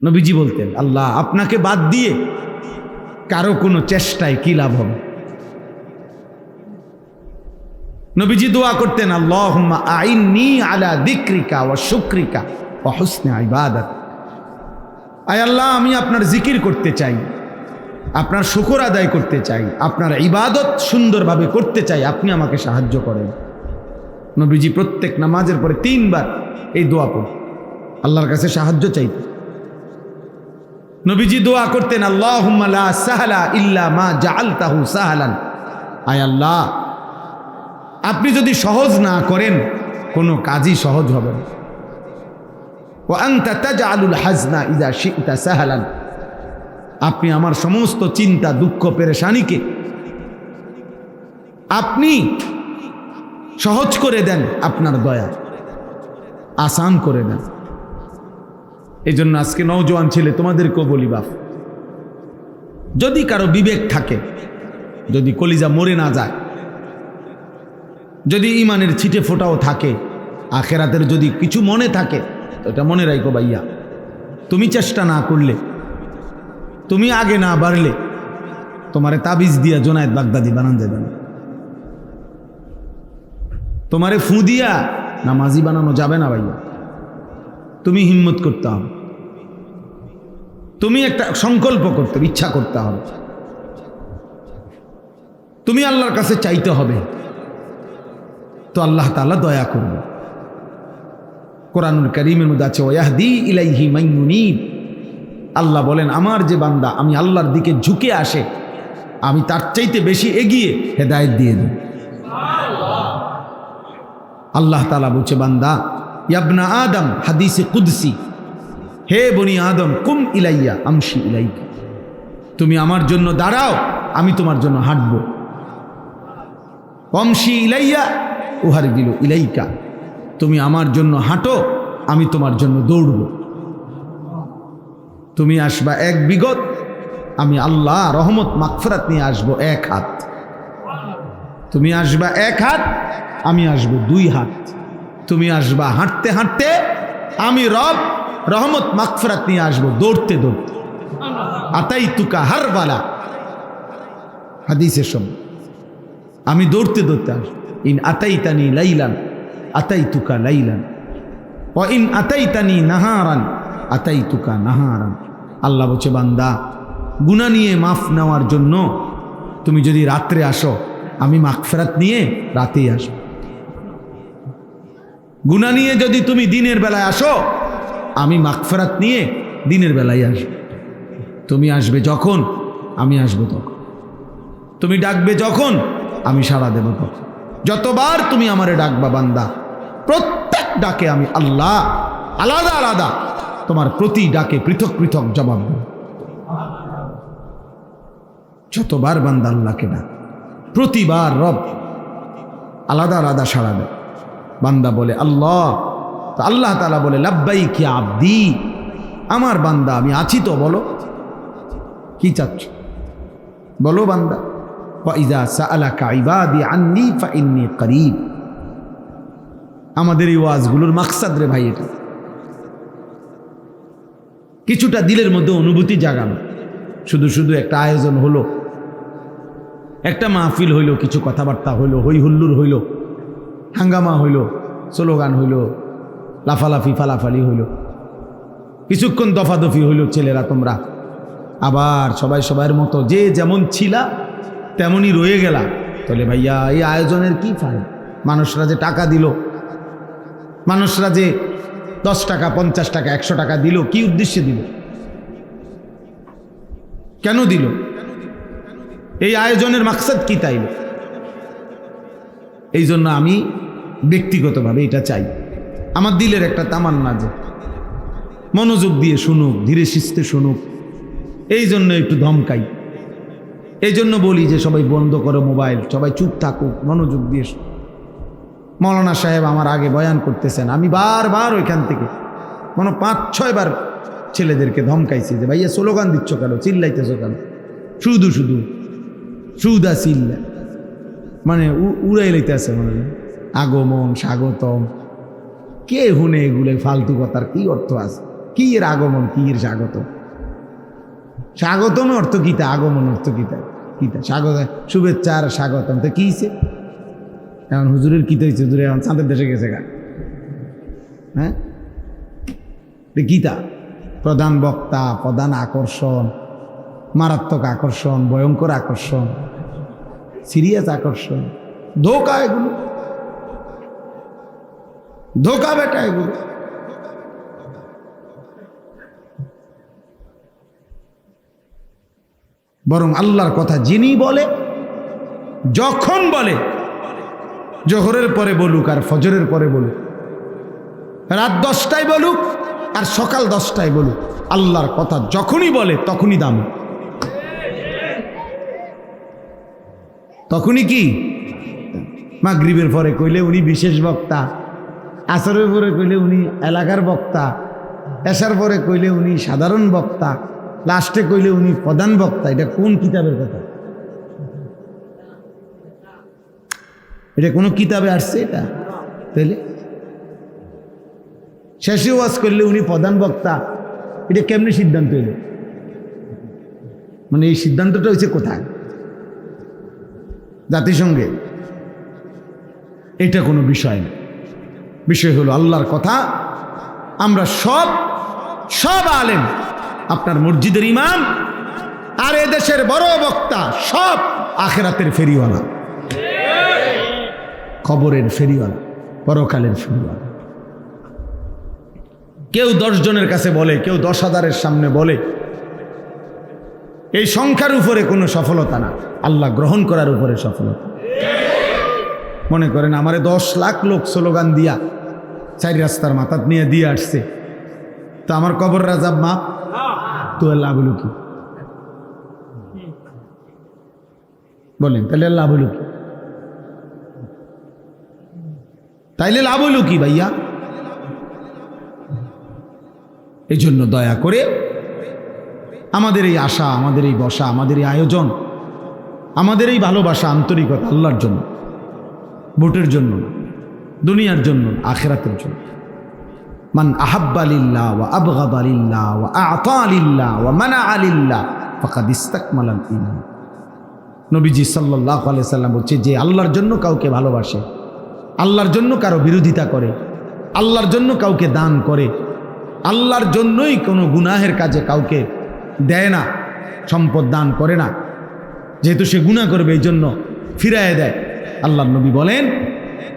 নবীজি বলতেন, আল্লাহ আপনাকে বাদ দিয়ে কারো কোনো চেষ্টায় কি লাভ হবে। নবীজি দোয়া করতেন, আল্লাহুম্মা আইন্নি আলা যিকরিকা ওয়া শুকরিকা ওয়া হুসনি ইবাদাত। আয় আল্লাহ, আমি আপনার জিকির করতে চাই, আপনার শুকর আদায় করতে চাই, আপনার ইবাদত সুন্দরভাবে করতে চাই, আপনি আমাকে সাহায্য করেন। নবীজি প্রত্যেক নামাজের পরে 3 বার এই দোয়া পড়তেন, আল্লাহর কাছে সাহায্য চাইতেন। নবীজি দোয়া করতেন, আল্লাহুম্মা লা সাহলা ইল্লা মা জাআলতাহু সাহলান। আয় আল্লাহ, আপনি যদি সহজ না করেন কোনো কাজই সহজ হবে না। ওয়া আনতা তাজআলুল হাজনা ইযা শি'তা সাহলান। আপনি আমার সমস্ত চিন্তা দুঃখ পেরেশানিকে আপনি সহজ করে দেন, আপনার দয়া আসান করে দেন। এই জন্য আজকে নওজোয়ান ছেলে তোমাদেরকেও বলি, বাপ, যদি কারো বিবেক থাকে, যদি কলিজা মরে না যায়, যদি ইমানের ছিটে ফোটাও থাকে, আখেরাতের যদি কিছু মনে থাকে, তো এটা মনে রাখো ভাইয়া, তুমি চেষ্টা না করলে, তুমি আগে না বাড়লে, তোমারে তাবিজ দিয়া জোনায়েত বাগদাদি বানান যাবে না, তোমারে ফু দিয়া নামাজি বানানো যাবে না ভাইয়া। তুমি হিম্মত করতে হবে, তুমি একটা সংকল্প করতে হবে, ইচ্ছা করতে হবে, তুমি আল্লাহর কাছে চাইতে হবে, তো আল্লাহ তাআলা দয়া করবে। কোরআনুল কারীমের মধ্যে আছে, ওয়াহদি ইলাইহি মান ইউনীব। আল্লাহ বলেন, আমার যে বান্দা আমি আল্লাহর দিকে ঝুঁকে আসে, আমি তার চাইতে বেশি এগিয়ে হেদায়েত দিয়ে দিই। আল্লাহ তাআলা বলছে, বান্দা, ইয়াবনা আদম, হাদিসে কুদসি, হে বনি আদম, কুম ইলাইয়া আমশি ইলাইকা। তুমি আমার জন্য দাঁড়াও, আমি তোমার জন্য হাঁটব। আমশি ইলাইয়া উহারগিলু ইলাইকা। তুমি আমার জন্য হাঁটো, আমি তোমার জন্য দৌড়ব। তুমি আসবা 1 বিগত, আমি আল্লাহ রহমত মাগফিরাত নিয়ে আসবো 1 হাত। তুমি আসবা 1 হাত, আমি আসবো 2 হাত। তুমি আসবা হাঁটতে হাঁটতে, আমি রব রহমত মাগফিরাত নিয়ে আসবো দৌড়তে দৌড়তে। আতাইতুকা হারবালা, হাদিসের শব্দ, আমি দৌড়তে দৌড়তে আসবো। ইন আতাইতানি লাইলান আতাইতুকা লাইলান, ওয়া ইন আতাইতানি নাহারান আতাইতুকা নাহারান। আল্লাহ বলছে, বান্দা, গুনাহ নিয়ে মাফ নেওয়ার জন্য তুমি যদি রাত্রে আসো, আমি মাগফিরাত নিয়ে রাতেই আসব। গুনাহ নিয়ে যদি তুমি দিনের বেলায় আসো, আমি মাগফিরাত নিয়ে দিনের বেলায় আসব। তুমি আসবে যখন, আমি আসবো তখন। তুমি ডাকবে যখন, আমি সাড়া দেব তখন। যতবার তুমি আমারে ডাকবা বান্দা, প্রত্যেক ডাকে আমি আল্লাহ আলাদা আলাদা তোমার প্রতি ডাকে পৃথক পৃথক জবাব দেব। যতবার বান্দা আল্লাহকে ডাক, প্রতিবার রব আলাদা আলাদা সাড়া দেয়। বান্দা বলে আল্লাহ, তো আল্লাহ তাআলা বলে লাব্বাইক ইয়া আবদি, আমার বান্দা আমি আছি তো, বলো কি চাচ্ছ, বলো বান্দা। ওয়াইযা সাআলাকা ইবাদি আন্নী ফাইন্নী করিব। আমাদের এই ওয়াজগুলোর মাকসাদ রে ভাই, এটা কিছুটা দিলের মধ্যে অনুভূতি জাগানো। শুধু শুধু একটা আয়োজন হলো, একটা মাহফিল হইল, কিছু কথাবার্তা হইল, হই হুল্লুর হইল, হাঙ্গামা হইল, স্লোগান হইল, লাফালাফি ফালাফালি হইল, কিছুক্ষণ দফাদফি হইল, ছেলেরা তোমরা আবার সবাই সবার মতো যে যেমন ছিলা তেমনই রয়ে গেলা। তাহলে ভাইয়া এই আয়োজনের কি ফায়দা? মানুষরা যে টাকা দিল, মানুষরা যে 10 টাকা 50 টাকা 100 টাকা দিল, কি উদ্দেশ্যে দিল, কেন দিল? এই আয়োজনের মাকসাদ কি তাইল? এই জন্য আমি ব্যক্তিগতভাবে এটা চাই, আমার দিলের একটা তামান্না যে মনোযোগ দিয়ে শুনুক, ধীরে সুস্থে শুনুক। এই জন্য একটু ধমকাই, এই জন্য বলি যে সবাই বন্ধ করো মোবাইল, সবাই চুপ থাকুক, মনোযোগ দিয়ে। মৌলানা সাহেব আমার আগে বয়ান করতেছেন, আমি বারবার ওইখান থেকে 5-6 বার ছেলেদেরকে ধমকাইছি যে ভাইয়া স্লোগান দিচ্ছ কেন, চিল্লাইতেছ কেন, শুধু শুধু সুদা চিল্লা, মানে উড়াই লাইতে আছে, মানে আগমন স্বাগতম, কে হুনে এগুলো ফালতু কথার কি অর্থ আছে? কি এর আগমন, কি এর স্বাগত? স্বাগতম অর্থ কিতা, আগমন অর্থ কিতা? কিতা স্বাগত, শুভেচ্ছা আর স্বাগতম তো কি হয়েছে? এখন হুজুরের কিতা হয়েছে? হুজুরে এখন চাঁদের দেশে গেছে গা। হ্যাঁ, গীতা প্রধান বক্তা, প্রধান আকর্ষণ, মারাত্মক আকর্ষণ, ভয়ঙ্কর আকর্ষণ, সিরিয়াস আকর্ষণ, ধোকা, এগুলো ধোকা বেটা, এগুলো। বরং আল্লাহর কথা যিনি বলে, যখন বলে, জোহরের পরে বলুক আর ফজরের পরে বলুক, রাত 10টায় বলুক আর সকাল 10টায় বলুক, আল্লাহর কথা যখনই বলে তখনই দাম, তখনই কি? মাগরিবের পরে কইলে উনি বিশেষ বক্তা, আসরের পরে কইলে উনি এলাকার বক্তা, এশার পরে কইলে উনি সাধারণ বক্তা, লাস্টে কইলে উনি প্রধান বক্তা। এটা কোন কিতাবের কথা? এটা কোনো কিতাবে আসছে এটা? তাইলে শেষে ওয়াজ করলে উনি প্রধান বক্তা, এটা কেমনি সিদ্ধান্ত এলো? মানে এই সিদ্ধান্তটা হয়েছে কোথায়? জাতিসংঘে? এটা কোনো বিষয় না। বিষয় হলো আল্লাহর কথা। আমরা সব আলেম, আপনার মসজিদের ইমাম আর এদেশের বড় বক্তা সব আখিরাতের ফেরিওয়ালা, খবরের ফেরিওয়ালা, পরকালের ফেরিওয়ালা। কেউ 10 জনের কাছে বলে, কেউ 10,000-এর সামনে বলে। এই সংখ্যার উপরে কোনো সফলতা না, আল্লাহ গ্রহণ করার উপরে সফলতা। মনে করেন আমারে 10 লাখ লোক স্লোগান দিয়া 4 রাস্তার মাথাত নিয়ে দিয়ে আসছে, তো আমার কবর রাজাব মাপ, তো লাভ হলো কি? বলেন, তাহলে লাভ হলো কি? তাইলে লাভ হলো কি ভাইয়া? এই জন্য দয়া করে আমাদের এই আশা, আমাদের এই বসা, আমাদের এই আয়োজন, আমাদের এই ভালোবাসা, আন্তরিকতা আল্লাহর জন্য, ভোটের জন্য না, দুনিয়ার জন্য, আখিরাতের জন্য। মান আহাব্বা লিল্লাহ ওয়া আবগাদা লিল্লাহ ওয়া আ'তা লিল্লাহ ওয়া মানাআ লিল্লাহ ফাকাদ ইসতাকমালাল ঈমান। নবীজি সাল্লাল্লাহু আলাইহি সাল্লাম বলছে, যে আল্লাহর জন্য কাউকে ভালোবাসে, আল্লাহর জন্য কারো বিরোধিতা করে, আল্লাহর জন্য কাউকে দান করে, আল্লাহর জন্যই কোনো গুনাহের কাজে কাউকে দেয় না, সম্পদ দান করে না, যেহেতু সে গুনাহ করবে এই জন্য ফিরায় দেয়। আল্লাহর নবী বলেন,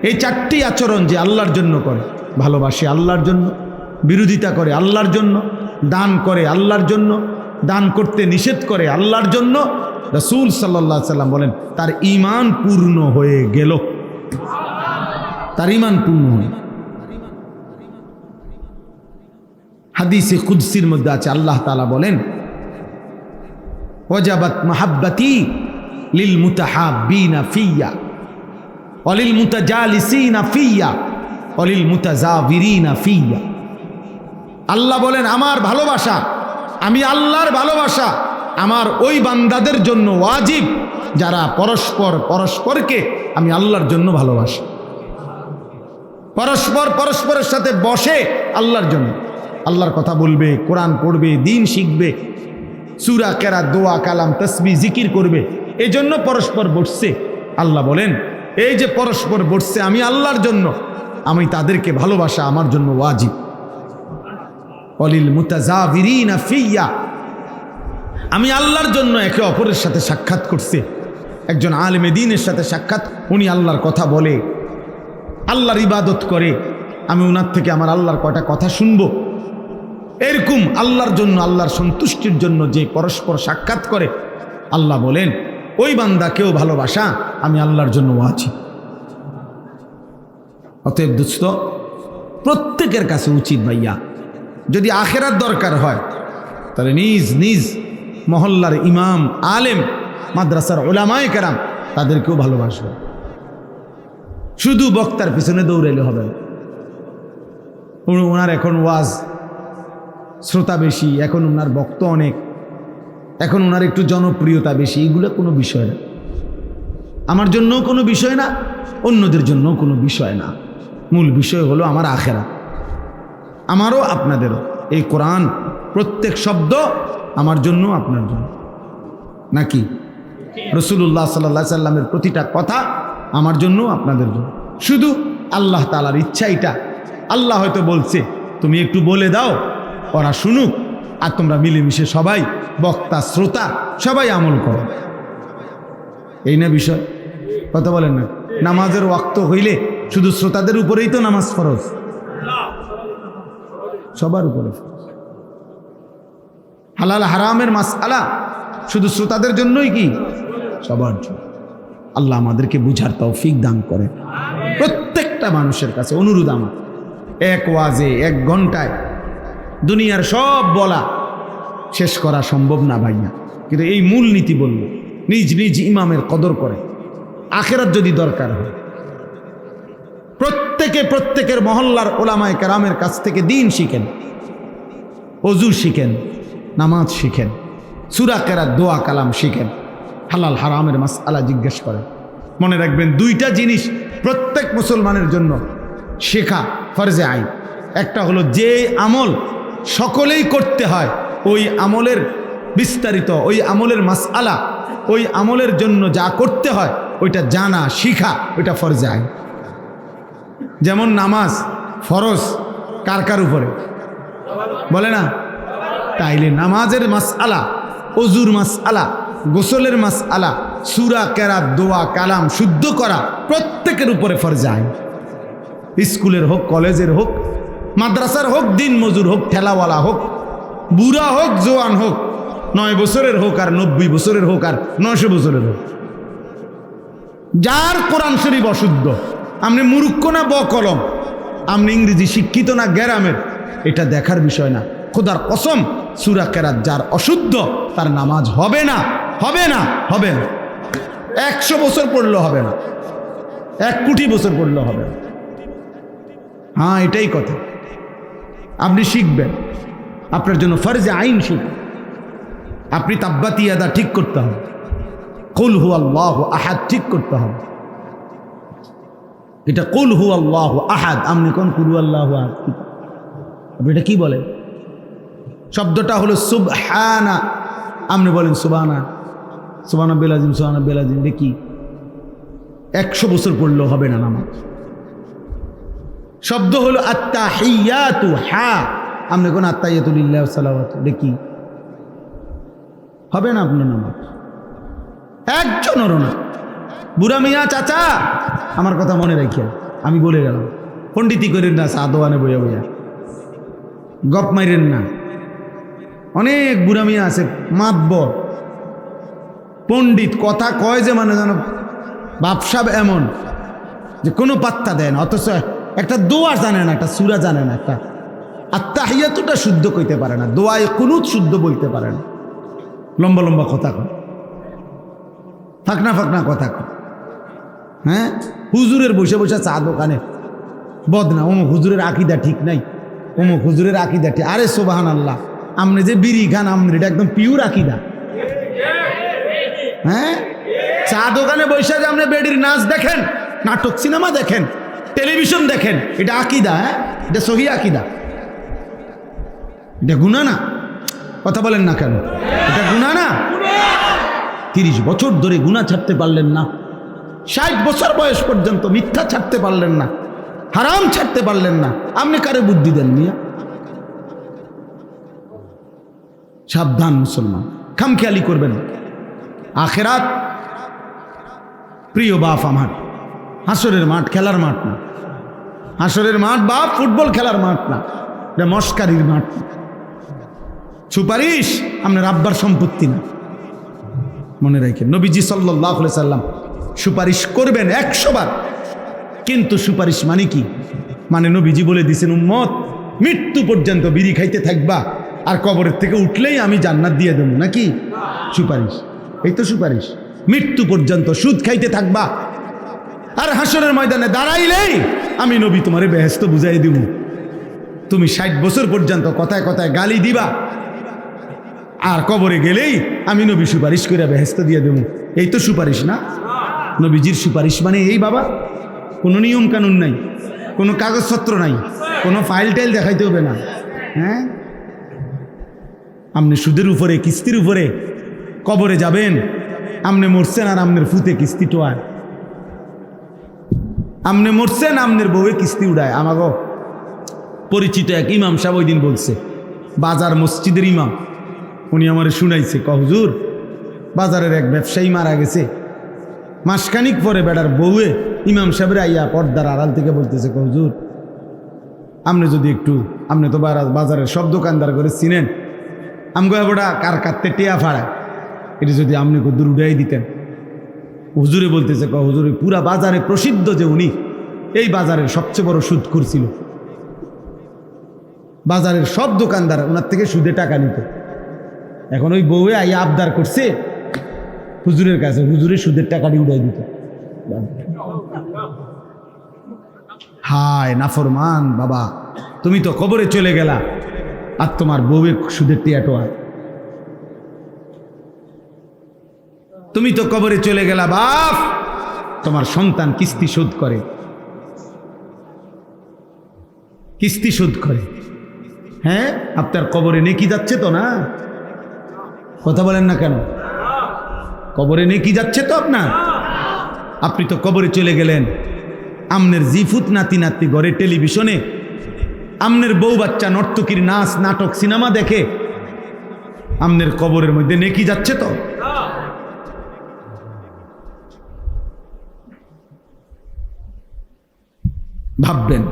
এই 4টি আচরণ যে আল্লাহর জন্য করে, ভালোবাসে আল্লাহর জন্য, বিরোধিতা করে আল্লাহর জন্য, দান করে আল্লাহর জন্য, দান করতে নিষেধ করে আল্লাহর জন্য, রাসূল সাল্লাল্লাহু আলাইহি সাল্লাম বলেন তার ঈমান পূর্ণ হয়ে গেল, তার ঈমান পূর্ণ হয়ে। হাদিসে কুদসির মধ্যে আছে, আল্লাহ তাআলা বলেন, ওয়াজাবাত মাহাব্বাতি লিল মুতাহাব্বিনা ফিয়া ওয়া লিল মুতাজালিসিনা ফিয়া ওয়া লিল মুতাজাবিরিনা ফিয়া। আল্লাহ বলেন, আমার ভালোবাসা, আমি আল্লাহর ভালোবাসা আমার ওই বান্দাদের জন্য ওয়াজিব যারা পরস্পরকে আমি আল্লাহর জন্য ভালোবাসি, পরস্পরের সাথে বসে আল্লাহর জন্য, আল্লাহর কথা বলবে, কোরআন পড়বে, দিন শিখবে, সূরা কেরাত, দোয়া, কালাম, তাসবিহ, জিকির করবে, এই জন্য পরস্পর বসছে। আল্লাহ বলেন, এই যে পরস্পর বসছে আমি আল্লাহর জন্য, আমি তাদেরকে ভালোবাসা আমার জন্য ওয়াজিব। ওয়ালিল মুতাজাবিরিনা ফিয়া, আমি আল্লাহর জন্য একে অপরের সাথে সাক্ষাৎ করছে। একজন আলেমে দ্বীনের সাথে সাক্ষাৎ, উনি আল্লাহর কথা বলে, আল্লাহর ইবাদত করে, আমি ওনার থেকে আমার আল্লাহর কয়টা কথা শুনবো। এরকম আল্লাহর জন্য, আল্লাহর সন্তুষ্টির জন্য যে পরস্পর সাক্ষাৎ করে, আল্লাহ বলেন ওই বান্দাকেও ভালোবাসা আমি আল্লাহর জন্য ওয়াজিব। অতএব দোস্ত, প্রত্যেকের কাছে উচিত ভাইয়া, যদি আখেরাত দরকার হয় তাহলে নিজ নিজ মহল্লার ইমাম, আলেম, মাদ্রাসার উলামায়ে কেরাম তাদেরকেও ভালোবাসবে। শুধু বক্তার পিছনে দৌড়াইলে হবে না। ওনার এখন ওয়াজ শ্রোতা বেশি, এখন ওনার বক্তা অনেক, এখন ওনার একটু জনপ্রিয়তা বেশি, এগুলো কোনো বিষয় না, আমার জন্যও কোনো বিষয় না, অন্যদের জন্য কোনো বিষয় না। মূল বিষয় হলো আমার আখেরাত, আমারও আপনাদেরও। এই কোরআন প্রত্যেক শব্দ আমার জন্য আপনার জন্য, নাকি রাসূলুল্লাহ সাল্লাল্লাহু আলাইহি সাল্লামের প্রতিটা কথা আমার জন্য আপনাদের জন্য। শুধু আল্লাহ তাআলার ইচ্ছা এটা, আল্লাহ হয়তো বলছে তুমি একটু বলে দাও, ওরা শুনুক, আর তোমরা মিলেমিশে সবাই বক্তা শ্রোতা সবাই আমল করো। এই না বিষয়, কথা বলেন না? নামাজের ওয়াক্ত হইলে শুধু শ্রোতাদের উপরেই তো নামাজ ফরজ, সবার উপরে ফরজ। হালাল হারামের মাসআলা শুধু শ্রোতাদের জন্যই কি? সবার জন্য। আল্লাহ আমাদেরকে বুঝার তৌফিক দান করে। প্রত্যেকটা মানুষের কাছে অনুরোধ আমার, এক ওয়াজে 1 ঘন্টায় দুনিয়ার সব বলা শেষ করা সম্ভব না ভাইয়া, কিন্তু এই মূল নীতি বলল, নিজ নিজ ইমামের কদর করে, আখেরাত যদি দরকার হয় প্রত্যেকের মহল্লার ওলামায়ে কেরামের কাছ থেকে দিন শিখেন, ওযু শিখেন, নামাজ শিখেন, সূরা কেরাত, দোয়া কালাম শিখেন, হালাল হারামের মাসআলা জিজ্ঞেস করেন। মনে রাখবেন 2টা জিনিস প্রত্যেক মুসলমানের জন্য শেখা ফরজে আইন। একটা হলো যে আমল সকলেই করতে হয়, ওই আমলের বিস্তারিত, ওই আমলের মাসআলা, ওই আমলের জন্য যা করতে হয় ওইটা জানা শিখা, ওইটা ফরজে আইন। যেমন নামাজ ফরজ কার কার উপরে বলে না? তাইলে নামাজের মাসআলা, ওযুর মাসআলা, গোসলের মাসআলা, সূরা কেরাত, দোয়া কালাম শুদ্ধ করা প্রত্যেকের উপরে ফরজ আইন। স্কুলের হোক, কলেজের হোক, মাদ্রাসার হোক, দিন মজুর হোক, ঠেলাওয়ালা হোক, বুড়া হোক, জোয়ান হোক, 9 বছরের হোক আর 90 বছরের হোক আর 900 বছরের হোক, যার কোরআন শরীফ অশুদ্ধ, আপনি মূর্খ না বকলম, আপনি ইংরেজি শিক্ষিত না গ্রামের, এটা দেখার বিষয় না। খোদার কসম, সূরা কেরাত যার অশুদ্ধ তার নামাজ হবে না, হবে না, হবে না। 100 বছর পড়লেও হবে না, 1 কোটি বছর পড়লেও হবে না। হ্যাঁ, এটাই কথা। আপনি শিখবেন, আপনার জন্য ফরজে আইন শিখবেন। আপনি তাব্বাতি ইয়াদা ঠিক করতে হবে, কুল হুয়াল্লাহু আহাদ ঠিক করতে হবে। এটা কুল হুয়াল্লাহু আহাদ, আপনি কোন কুল হুয়াল্লাহু আহাদ, আপনি এটা কি বলেন? শব্দটা হলো সুবহানা, আপনি বলেন সুবহানা, সুবহানা বেলাজিম, সুবহানা বেলাজিম, দেখি 100 বছর পড়লেও হবে না নামাজ। শব্দ হলো আত্তাহিয়াতু, হা, আপনি কোন আত্তাহিয়াতু লিল্লাহি ওয়া সালাওয়াতু, দেখি হবে না আপনার নামাজ। একজনেরও না। বুড়া মিয়া চাচা, আমার কথা মনে রাখিয়া, আমি বলে গেলাম, পণ্ডিতি করেন না, চা দোয়ানে বইয়া বইয়া গপ মাইরেন না। অনেক বুড়া মিয়া আছে মাতবর পণ্ডিত, কথা কয় যে মানে যেন বাপসাব, এমন যে কোনো পাত্তা দেয় না, অথচ একটা দোয়া জানে না, একটা সূরা জানে না, একটা আত্তাহিয়াতুটা শুদ্ধ কইতে পারে না, দোয়ায়ে কুনুত শুদ্ধ বলতে পারে না, লম্বা লম্বা কথা কয়, ফাঁকনা ফাঁকনা কথা কয়। হ্যাঁ, হুজুরের বসে বসে চা দোকানে বদনা, অমুক হুজুরের আকীদা ঠিক নাই, অমুক হুজুরের আকীদা ঠিক। আরে সুবহানাল্লাহ, আপনি যে বিড়ি খান, আপনার এটা একদম পিওর আকীদা। হ্যাঁ, চা দোকানে বসে যে আপনি বেডির নাচ দেখেন, নাটক সিনেমা দেখেন, টেলিভিশন দেখেন, এটা আকীদা? হ্যাঁ, এটা সহি আকীদা? এটা গুনাহ না? কথা বলেন না কেন? এটা গুনাহ না? 30 বছর ধরে গুনাহ ছাড়তে পারলেন না, 60 বছর বয়স পর্যন্ত মিথ্যা ছাড়তে পারলেন না, হারাম ছাড়তে পারলেন না, আপনি কারে বুদ্ধি দেন মিয়া? সাবধান মুসলমান, খামখেয়ালি করবেন। আখেরাত প্রিয় বাপ আমার, হাসরের মাঠ খেলার মাঠ না। হাসরের মাঠ বাপ ফুটবল খেলার মাঠ না, এটা মস্কারির মাঠ। সুপারিশ আপনার আব্বার সম্পত্তি না, মনে রাখেন। নবীজি সাল্লাল্লাহু আলাইহি সাল্লাম সুপারিশ করবেন 100 বার, কিন্তু সুপারিশ মানে কি? মানে নবীজি বলে দিয়েছেন, উম্মত মৃত্যু পর্যন্ত বিড়ি খাইতে থাকবা, আর কবরের থেকে উঠলেই আমি জান্নাত দিয়ে দেবো, নাকি? সুপারিশ, এই তো সুপারিশ। মৃত্যু পর্যন্ত সুদ খাইতে থাকবা, আর হাসরের ময়দানে দাঁড়াইলেই আমি নবী তোমারে বেহেশত বুঝাই দিব। তুমি 60 বছর পর্যন্ত কথায় কথায় গালি দিবা, আর কবরে গেলেই আমি নবী সুপারিশ করে বেহেশত দিয়ে দেবো। এই তো সুপারিশ না? নবীজির সুপারিশ মানে এই বাবা, কোনো নিয়ম কানুন নাই, কোনো কাগজপত্র নাই, কোনো ফাইল টাইল দেখাইতে হবে না। হ্যাঁ, আপনি সুদের উপরে কিস্তির উপরে কবরে যাবেন, আপনি মরছেন আর আপনার ফুতে কিস্তি টোয়ায়, আপনি মরছেন আপনার বউয়ে কিস্তি উড়ায়। আমাকে পরিচিত এক ইমাম সাহেব ওই দিন বলছে, বাজার মসজিদের ইমাম, উনি আমার শুনাইছে, হুজুর বাজারের এক ব্যবসায়ী মারা গেছে, মাসখানিক পরে বেটার বউয়ে ইমাম সাহেবের আইয়া পর্দার আড়াল থেকে বলতেছে, হুজুর আপনি যদি একটু, আপনি তো বাজারের সব দোকানদার করে চিনেন, আমগো বেটা কার কাটতে টেয়া ফাড়ায়, এটা যদি আপনি দূর উড়াই দিতেন। হুজুরে বলতেছে, হুজুর পুরা বাজারে প্রসিদ্ধ যে উনি এই বাজারের সবচেয়ে বড় সুদখোর ছিল, বাজারের সব দোকানদার ওনার থেকে সুদে টাকা নিত। এখন ওই বউয়ে আইয়া আবদার করছে হুজুরের কাছে, হুজুরে সুদের টাকাটি উড়াই দিত। হায় নাফরমান বাবা, তুমি তো কবরে চলে গেলা আর তোমার বউয়ে সুদের টিয়াটোয়া। তুমি তো কবরে চলে গেলা বাপ, তোমার সন্তান কিস্তি শোধ করে, কিস্তি শোধ করে। হ্যাঁ, আপনার কবরে নেকি যাচ্ছে তো না? কথা বলেন না কেন? কবরে নেকি যাচ্ছে তো আপনার? আপনি তো কবরে চলে গেলেন, আমনের জিফুত নাতি নাতি ঘরে টেলিভিশনে আমনের বউ বাচ্চা নর্তকীর নাচ নাটক সিনেমা দেখে, আমনের কবরের মধ্যে নেকি যাচ্ছে তো? ভাববেন,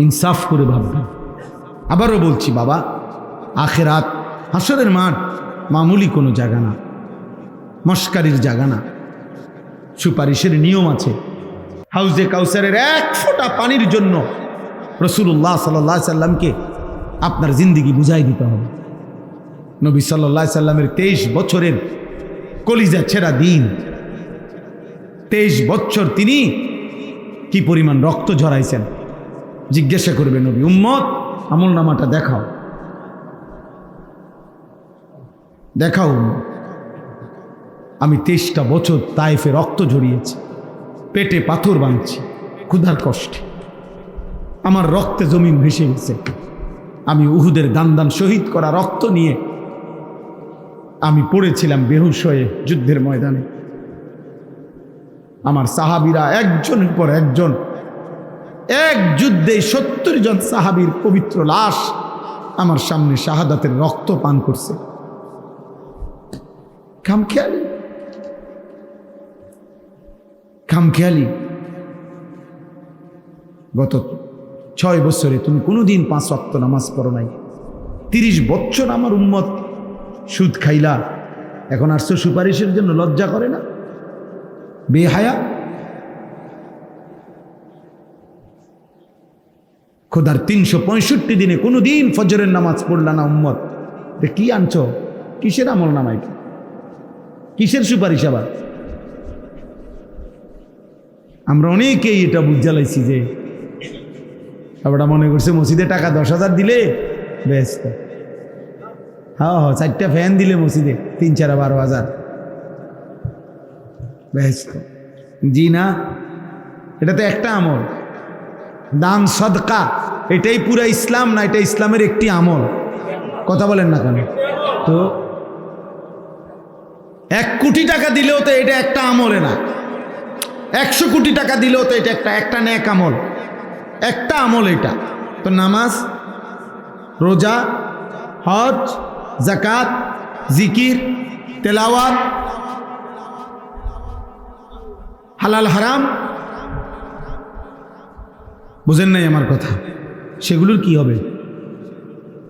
ইনসাফ করে ভাববেন। আবারও বলছি বাবা, আখেরাত হাসরের মাঠ মামুলি কোনো জায়গা না, মস্কারির জায়গা না। সুপারিশের নিয়ম আছে। হাউজে কাউসারের এক ফোঁটা পানির জন্য রাসূলুল্লাহ সাল্লাল্লাহু আলাইহি সাল্লামকে আপনার জিন্দেগি বুঝাই দিতে হবে। নবী সাল্লাল্লাহু আলাইহি সাল্লামের 23 বছরের কলিজা ছেঁড়া দিন, 23 বছর তিনি কি পরিমাণ রক্ত ঝরাইছেন জিজ্ঞাসা করবে নবী, উম্মত আমল নামাটা দেখাও, দেখাও। আমি 23টা বছর তায়েফে রক্ত ঝরিয়েছি, পেটে পাথর বাঁধছি, ক্ষুধার কষ্টে আমার রক্তে জমিন ভেসে গেছে। আমি উহুদের দান শহীদ করা রক্ত নিয়ে আমি পড়েছিলাম বেহুশ হয়ে যুদ্ধের ময়দানে। আমার সাহাবীরা একজনের পর একজন, এক যুদ্ধে 70 জন সাহাবীর পবিত্র লাশ আমার সামনে শাহাদাতের রক্ত পান করছে। খামখেয়ালি, খামখেয়ালি। গত 6 বছরে তুমি কোনোদিন 5 ওয়াক্ত নামাজ পড়ো নাই। 30 বছর আমার উম্মত সুদ খাইলা, এখন আসছো সুপারিশের জন্য? লজ্জা করে না? বেহায়া। খোদার 365 দিনে কোনোদিন ফজরের নামাজ পড়লা না উম্মত, কি আনছো? কিসের আমল নামাই, কিসের সুপারিশ? আবার আমরা অনেকেই এটা বুঝালাইছি যে আবার মনে করছে মসজিদে টাকা 10,000 দিলে ব্যস্ত, হ্যাঁ 4টা ফ্যান দিলে মসজিদে 3, 4, 12,000 ব্যস্ত। জি না, এটা তো একটা আমল। দান সদকা এটাই পুরা ইসলাম না? এটা ইসলামের একটি আমল। কথা বলেন না কেন? তো 1 কোটি টাকা দিলেও তো এটা একটা আমলে না, 100 কোটি টাকা দিলেও তো এটা একটা নেক আমল, একটা আমল এটা তো। নামাজ, রোজা, হজ, যাকাত, জিকির, তেলাওয়াত, হালাল হারাম, বুঝেন নাই আমার কথা? সেগুলোর কি হবে?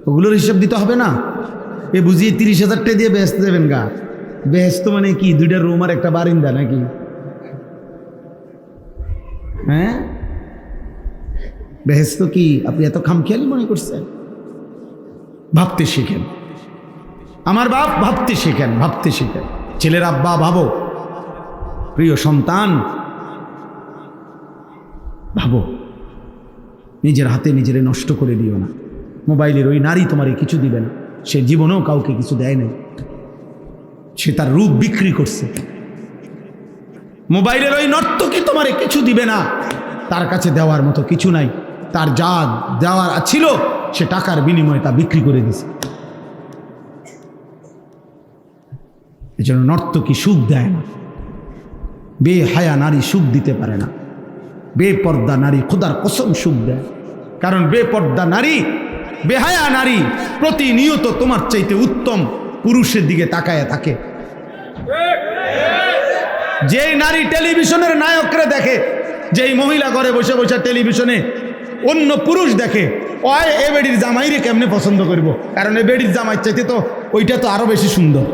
ওগুলোর হিসাব দিতে হবে না? এ বুঝিয়ে 30,000 টাকা দিয়ে বেহেশত দেবেন গা? বেহেশত মানে কি? 2টা রুম আর একটা বারিন্দা নাকি? হ্যাঁ, বেহেশত কি আপনি এত খামখেয়ালি মনে করছেন? ভাবতে শিখেন আমার বাপ, ভাবতে শিখেন, ভাবতে শিখেন। ছেলের আব্বা ভাবো, প্রিয় সন্তান ভাবো, নিজের হাতে নিজেরে নষ্ট করে দিও না। মোবাইলের ওই নারী তোমারে কিছু দিবে না, সে জীবনেও কাউকে কিছু দেয় নাই, সে তার রূপ বিক্রি করছে। মোবাইলের ওই নর্তকী তোমারে কিছু দিবে না, তার কাছে দেওয়ার মতো কিছু নাই, তার যা দেওয়ার ছিল সে টাকার বিনিময়ে তা বিক্রি করে দিছে। এজন্য নর্তকী সুখ দেয় না, বেহায়া নারী সুখ দিতে পারে না। বেপর্দা নারী খোদার কসম সুখ দেয়, কারণ বেপর্দা নারী, বেহায়া নারী প্রতিনিয়ত তোমার চাইতে উত্তম পুরুষের দিকে তাকায় থাকে। যেই নারী টেলিভিশনের নায়করে দেখে, যেই মহিলা ঘরে বসে বসে টেলিভিশনে অন্য পুরুষ দেখে, ওই এ বেডির জামাইরে কেমনে পছন্দ করব, কারণ এ বেডির জামাই চাইতে তো ওইটা তো আরো বেশি সুন্দর।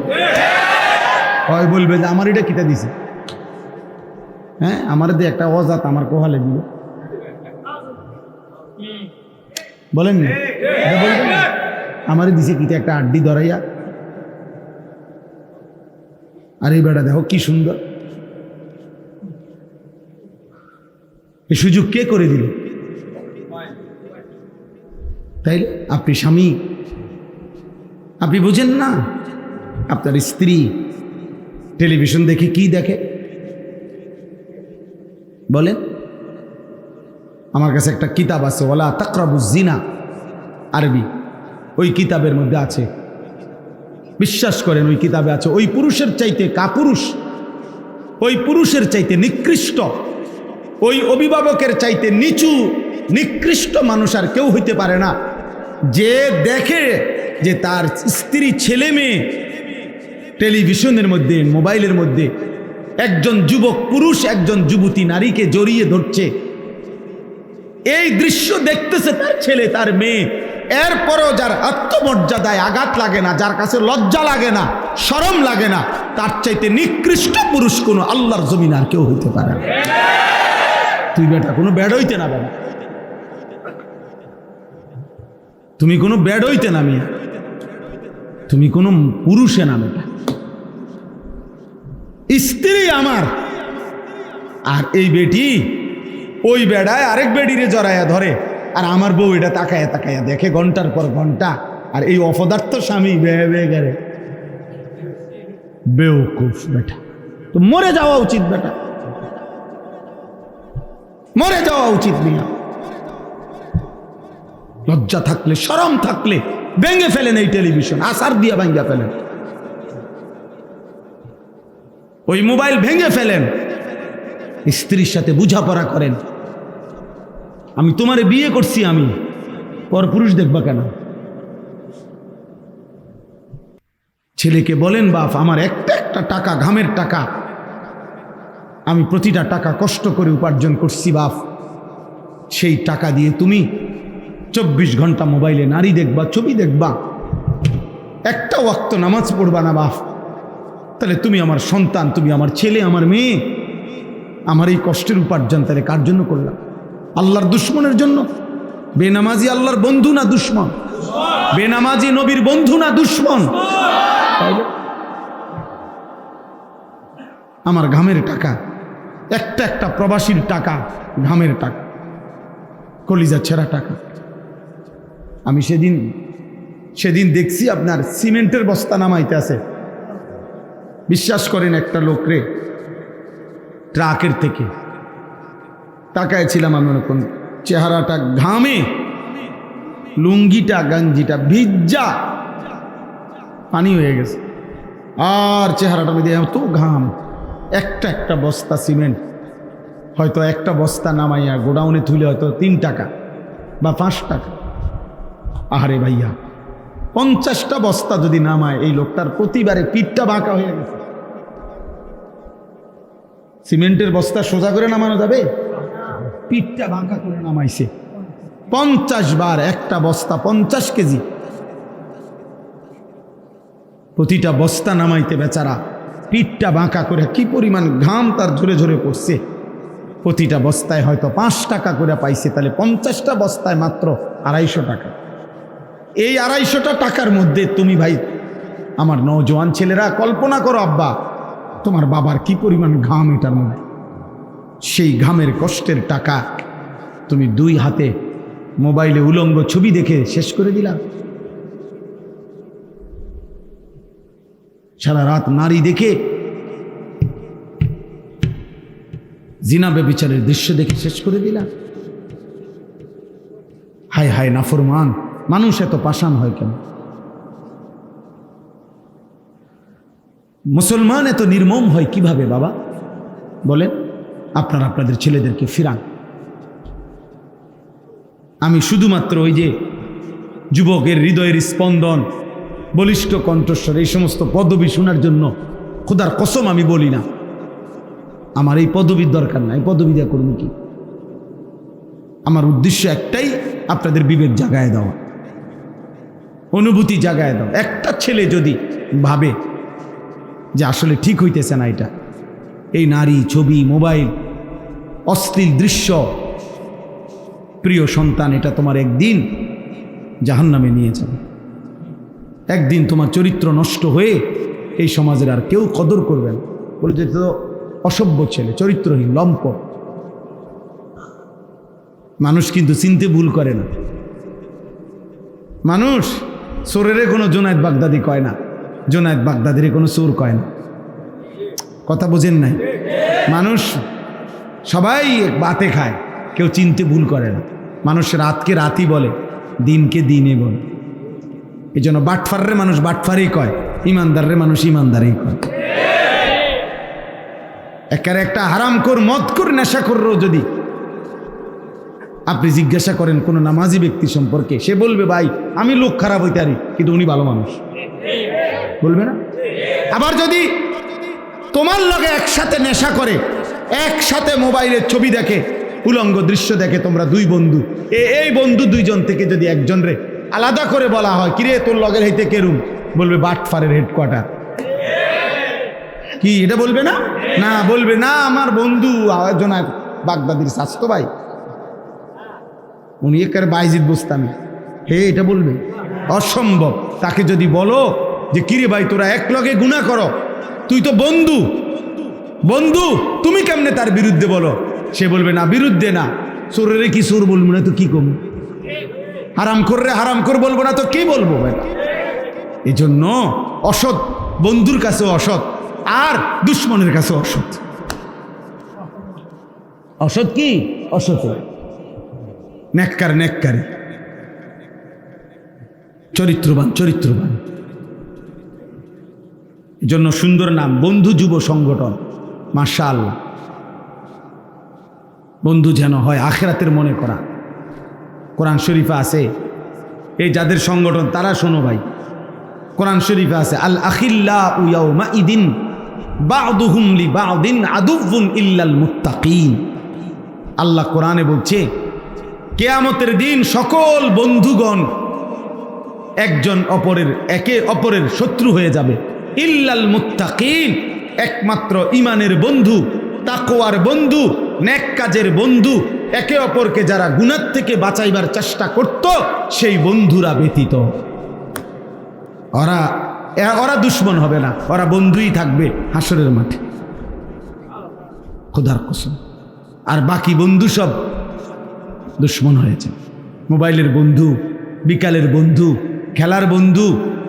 ওই বলবে যে আমার এটা কিতা দিছে, হ্যাঁ আমার দিয়ে একটা অজাত আমার কোহালে দিল, বলেন না আমারে দিছে কিতা একটা আড্ডি ধরাইয়া, আর এই বেটা দেখো কি সুন্দর। এই সুযোগ কে করে দিল? তাই আপনি স্বামী, আপনি বুঝেন না আপনার স্ত্রী টেলিভিশন দেখে কি দেখে বলেন? আমার কাছে একটা কিতাব আছে, ওয়ালা তাকরাবুজ জিনা, আরবি। ওই কিতাবের মধ্যে আছে, বিশ্বাস করেন ওই কিতাবে আছে, ওই পুরুষের চাইতে কাপুরুষ, ওই পুরুষের চাইতে নিকৃষ্ট, ওই অভিভাবকের চাইতে নিচু নিকৃষ্ট মানুষ আর কেউ হইতে পারে না, যে দেখে যে তার স্ত্রী ছেলে মেয়ে টেলিভিশনের মধ্যে মোবাইলের মধ্যে একজন যুবক পুরুষ একজন যুবতী নারীকে জড়িয়ে ধরছে, এই দৃশ্য দেখতেছে তার ছেলে তার মেয়ে, এরপরও যার আত্মমর্যাদায় আঘাত লাগে না, যার কাছে লজ্জা লাগে না, শরম লাগে না, তার চাইতে নিকৃষ্ট পুরুষ কোনো আল্লাহর জমিন আর কেউ হইতে পারে না। তুই বেটা কোনো ব্যাড হইতে না, বাবা তুমি কোনো ব্যাড হইতে না, মিয়া তুমি কোনো পুরুষে না, বেটা স্ত্রী আমার। আর এই বেটি ওই বেড়ায় আরেক বেডিরে জড়াইয়া ধরে, আর আমার বউ এটা তাকায়া তাকায়া দেখে ঘন্টার পর ঘন্টা, আর এই অপদার্থ স্বামী গেলে বেওকুফ বেটা, তো মরে যাওয়া উচিত বেটা, মরে যাওয়া উচিত। মিয়া লজ্জা থাকলে শরম থাকলে ভেঙে ফেলেন এই টেলিভিশন, আসার দিয়া ভাঙ্গা ফেলেন, ওই মোবাইল ভেঙে ফেলেন, স্ত্রীর সাথে বুঝাপড়া করেন। আমি তোমারে বিয়ে করছি, আমি পর পুরুষ দেখবা কেন? ছেলেকে বলেন বাপ আমার একটা একটা টাকা ঘামের টাকা, আমি প্রতিটা টাকা কষ্ট করে উপার্জন করছি বাপ, সেই টাকা দিয়ে তুমি 24 ঘন্টা মোবাইলে নারী দেখবা, ছবি দেখবা, একটা ওয়াক্ত নামাজ পড়বা না বাপ, তাহলে তুমি আমার সন্তান, তুমি আমার ছেলে, আমার মেয়ে, আমার এই কষ্টের উপার্জন তাহলে কার জন্য করলাম? আল্লাহর দুশ্মনের জন্য? বেনামাজি আল্লাহর বন্ধু না দুশ্মন? বেনামাজি নবীর বন্ধু না দুশ্মন? আমার ঘামের টাকা, একটা একটা প্রবাসীর টাকা, ঘামের টাকা, কলিজা ছেঁড়া টাকা। আমি সেদিন দেখছি আপনার সিমেন্টের বস্তা নামাইতে আছে, বিশ্বাস করেন একটা লোকরে ট্রাকের থেকে তাকায় ছিলাম আমি, ওরকম চেহারাটা ঘামে, লুঙ্গিটা গাঞ্জিটা ভিজা পানি হয়ে গেছে, আর চেহারাটা মধ্যে এত ঘাম, একটা একটা বস্তা সিমেন্ট, হয়তো একটা বস্তা নামাইয়া গোডাউনে তুলে হয়তো 3 টাকা বা 5 টাকা। আহারে ভাইয়া 50টা বস্তা যদি নামায়, এই লোকটার প্রতিবারে পিঠটা বাঁকা হয়ে গেছে। সিমেন্টের বস্তা সোজা করে নামানো যাবে? পিঠটা বাঁকা করে নামাইছে 50 বার, একটা বস্তা 50 কেজি, প্রতিটা বস্তা নামাইতে বেচারা পিঠটা বাঁকা করে, কি পরিমাণ ঘাম তার ঝরে ঝরে পড়ছে। প্রতিটা বস্তায় হয়তো 5 টাকা করে পাইছে, তাহলে 50টা বস্তায় মাত্র 250 টাকা। এই 250টা টাকার মধ্যে তুমি ভাই আমার নওজোয়ান ছেলেরা কল্পনা করো, আব্বা তোমার বাবার কি পরিমাণ ঘাম এটার মধ্যে, সেই ঘামের কষ্টের টাকা তুমি 2 হাতে মোবাইলে উলঙ্গ ছবি দেখে শেষ করে দিলাম। সারা রাত নারী দেখে, জিনা ব্যভিচারের দৃশ্য দেখে শেষ করে দিলাম। হায় হায় নাফরমান মানুষ এত পাষাণ হয় কেন? মুসলমান এত নির্মম হয় কিভাবে বাবা বলেন? আপনারা আপনাদের ছেলেদেরকে ফিরান। আমি শুধুমাত্র ওই যে যুবকের হৃদয়ের স্পন্দন, বলিষ্ঠ কণ্ঠস্বর, এই সমস্ত পদবি শোনার জন্য খোদার কসম আমি বলি না। আমার এই পদবির দরকার নাই, পদবি দেওয়া করুন কি? আমার উদ্দেশ্য একটাই, আপনাদের বিবেক জাগায় দেওয়া, অনুভূতি জাগায় দাও। একটা ছেলে যদি ভাবে যে আসলে ঠিক হইতেছে না এটা, এই নারী, ছবি, মোবাইল, অশ্লীল দৃশ্য, প্রিয় সন্তান, এটা তোমার একদিন জাহান্নামে নিয়ে যাবে। একদিন তোমার চরিত্র নষ্ট হয়ে এই সমাজের আর কেউ কদর করবে না, বলে যে তো অসভ্য ছেলে, চরিত্রহীন, লম্প। মানুষ কিন্তু চিনতে ভুল করে না। মানুষ চোরেরে কোনো জোনায়েদ বাগদাদি কয় না, জোনায়েদ বাগদাদিরে কোনো চোর কয় না। কথা বোঝেন নাই? মানুষ সবাই বাতে খায়, কেউ চিনতে ভুল করে না। মানুষ রাতকে রাতই বলে, দিনকে দিনে বলে। এই জন্য বাটফাররে মানুষ বাটফারই কয়, ইমানদাররে মানুষ ইমানদারই কয়। একের একটা হারামখোর, মদখোর, নেশাখোরও যদি আপনি জিজ্ঞাসা করেন কোনো নামাজি ব্যক্তি সম্পর্কে, সে বলবে ভাই আমি লোক খারাপ হইতে পারি কিন্তু উনি ভালো মানুষ, বলবে না? আবার যদি তোমার লগে একসাথে নেশা করে, একসাথে মোবাইলের ছবি দেখে, উলঙ্গ দৃশ্য দেখে, তোমরা দুই বন্ধু, এই বন্ধু দুইজন থেকে যদি একজন রে আলাদা করে বলা হয়, কিরে তোর লগের হইতে কেরুম, বলবে বাটফারের হেডকোয়ার্টার। কি এটা বলবে না? না, বলবে না আমার বন্ধু জোনায়েদ বাগদাদির স্বাস্থ্য ভাই, উনি একের বাইজিদ বুঝতামি, হে এটা বলবে? অসম্ভব। তাকে যদি বলো যে কিরে ভাই তোরা এক লগে গুনাহ করো, তুই তো বন্ধু, বন্ধু তুমি কেমনে তার বিরুদ্ধে বলো? সে বলবে না, বিরুদ্ধে না, চোরেরে কি চোর বলবো না তো কি কম, হারামখোররে হারামখোর বলবো না তো কি বলবো? এই জন্য অসৎ বন্ধুর কাছে অসৎ, আর দুশ্মনের কাছে অসৎ। অসৎ কি? অসৎ নেককার, নেককারী, চরিত্রবান, চরিত্রবান। জন্য সুন্দর নাম বন্ধু যুব সংগঠন। মাশাআল্লাহ, বন্ধু যেন হয় আখিরাতের মনে করা। কোরআন শরীফে আছে, এই যাদের সংগঠন তারা শোনো ভাই, কোরআন শরীফে আছে আল আখিল্লাউ ইয়াউমাইদিন বা'দুহুম লিবা'দিন আদুউন ইল্লাল মুত্তাকিন। আল্লাহ কোরআনে বলছে কিয়ামতের দিন সকল বন্ধুগণ একজন অপরের, একে অপরের শত্রু হয়ে যাবে, ইল্লাল মুত্তাকিন, একমাত্র ইমানের বন্ধু, তাকওয়ার বন্ধু, নেক কাজের বন্ধু, একে অপরকে যারা গুনাহ থেকে বাঁচাইবার চেষ্টা করত সেই বন্ধুরা ব্যতীত। ওরা দুশ্মন হবে না, ওরা বন্ধুই থাকবে হাসরের মাঠে, খোদার কসম। আর বাকি বন্ধু সব দুশ্মন হয়েছে। মোবাইলের বন্ধু, বিকালের বন্ধু, খেলার বন্ধু,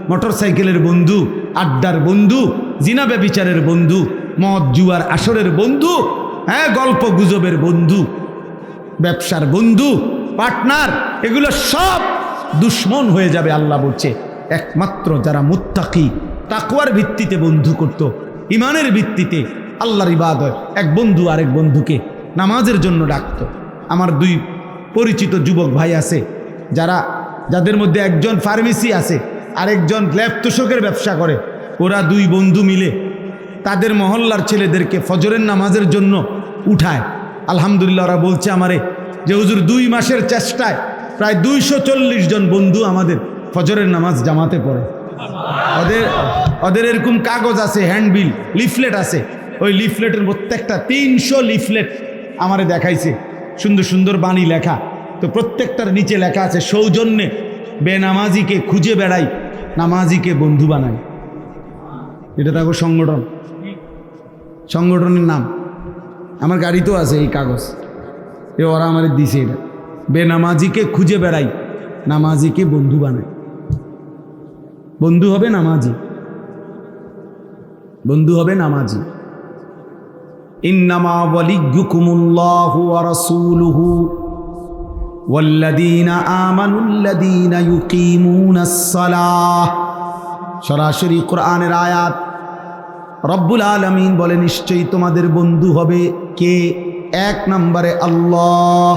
মোটর সাইকেলের বন্ধু, আড্ডার বন্ধু, জিনা ব্যভিচারের বন্ধু, মদ জুয়ার আসরের বন্ধু, হ্যাঁ গল্প গুজবের বন্ধু, ব্যবসার বন্ধু, পার্টনার, এগুলো সব দুশ্মন হয়ে যাবে। আল্লাহ বলছে একমাত্র যারা মুত্তাকি, তাকওয়ার ভিত্তিতে বন্ধু করত, ইমানের ভিত্তিতে আল্লাহর ইবাদত, এক বন্ধু আরেক বন্ধুকে নামাজের জন্য ডাকত। আমার দুই পরিচিত যুবক ভাই আছে, যাদের মধ্যে একজন ফার্মেসি আছে, আরেকজন ল্যাব তোষকের ব্যবসা করে। ওরা দুই বন্ধু মিলে তাদের মহল্লার ছেলেদেরকে ফজরের নামাজের জন্য উঠায়। আলহামদুলিল্লাহ, ওরা বলছে আমারে যে হুজুর 2 মাসের চেষ্টায় প্রায় 240 জন বন্ধু আমাদের ফজরের নামাজ জামাতে পড়ে। ওদের এরকম কাগজ আছে, হ্যান্ডবিল, লিফলেট আছে। ওই লিফলেটের প্রত্যেকটা 300 লিফলেট আমারে দেখাইছে, সুন্দর সুন্দর বাণী লেখা। তো প্রত্যেকটার নিচে লেখা আছে সৌজন্যে বেনামাজিকে খুঁজে বেড়াই, নামাজিকে বন্ধু বানাই। এটা তাকে সংগঠন, সংগঠনের নাম। আমার গাড়িতেও আছে এই কাগজ, ওরা আমার দিছে। এটা বেনামাজিকে খুঁজে বেড়াই, নামাজিকে বন্ধু বানাই। বন্ধু হবে নামাজি, বন্ধু হবে নামাজি। ইন্নামা ওয়ালিয়্যুকুমুল্লাহু ওয়া রাসূলুহু ওয়াল্লাযীনা আমানুল্লাযীনা ইউকিমুনাস সালাহ। সরাসরি কোরআনের আয়াত। রব্বুল আলামিন বলে নিশ্চয়ই তোমাদের বন্ধু হবে কে? এক নম্বরে আল্লাহ।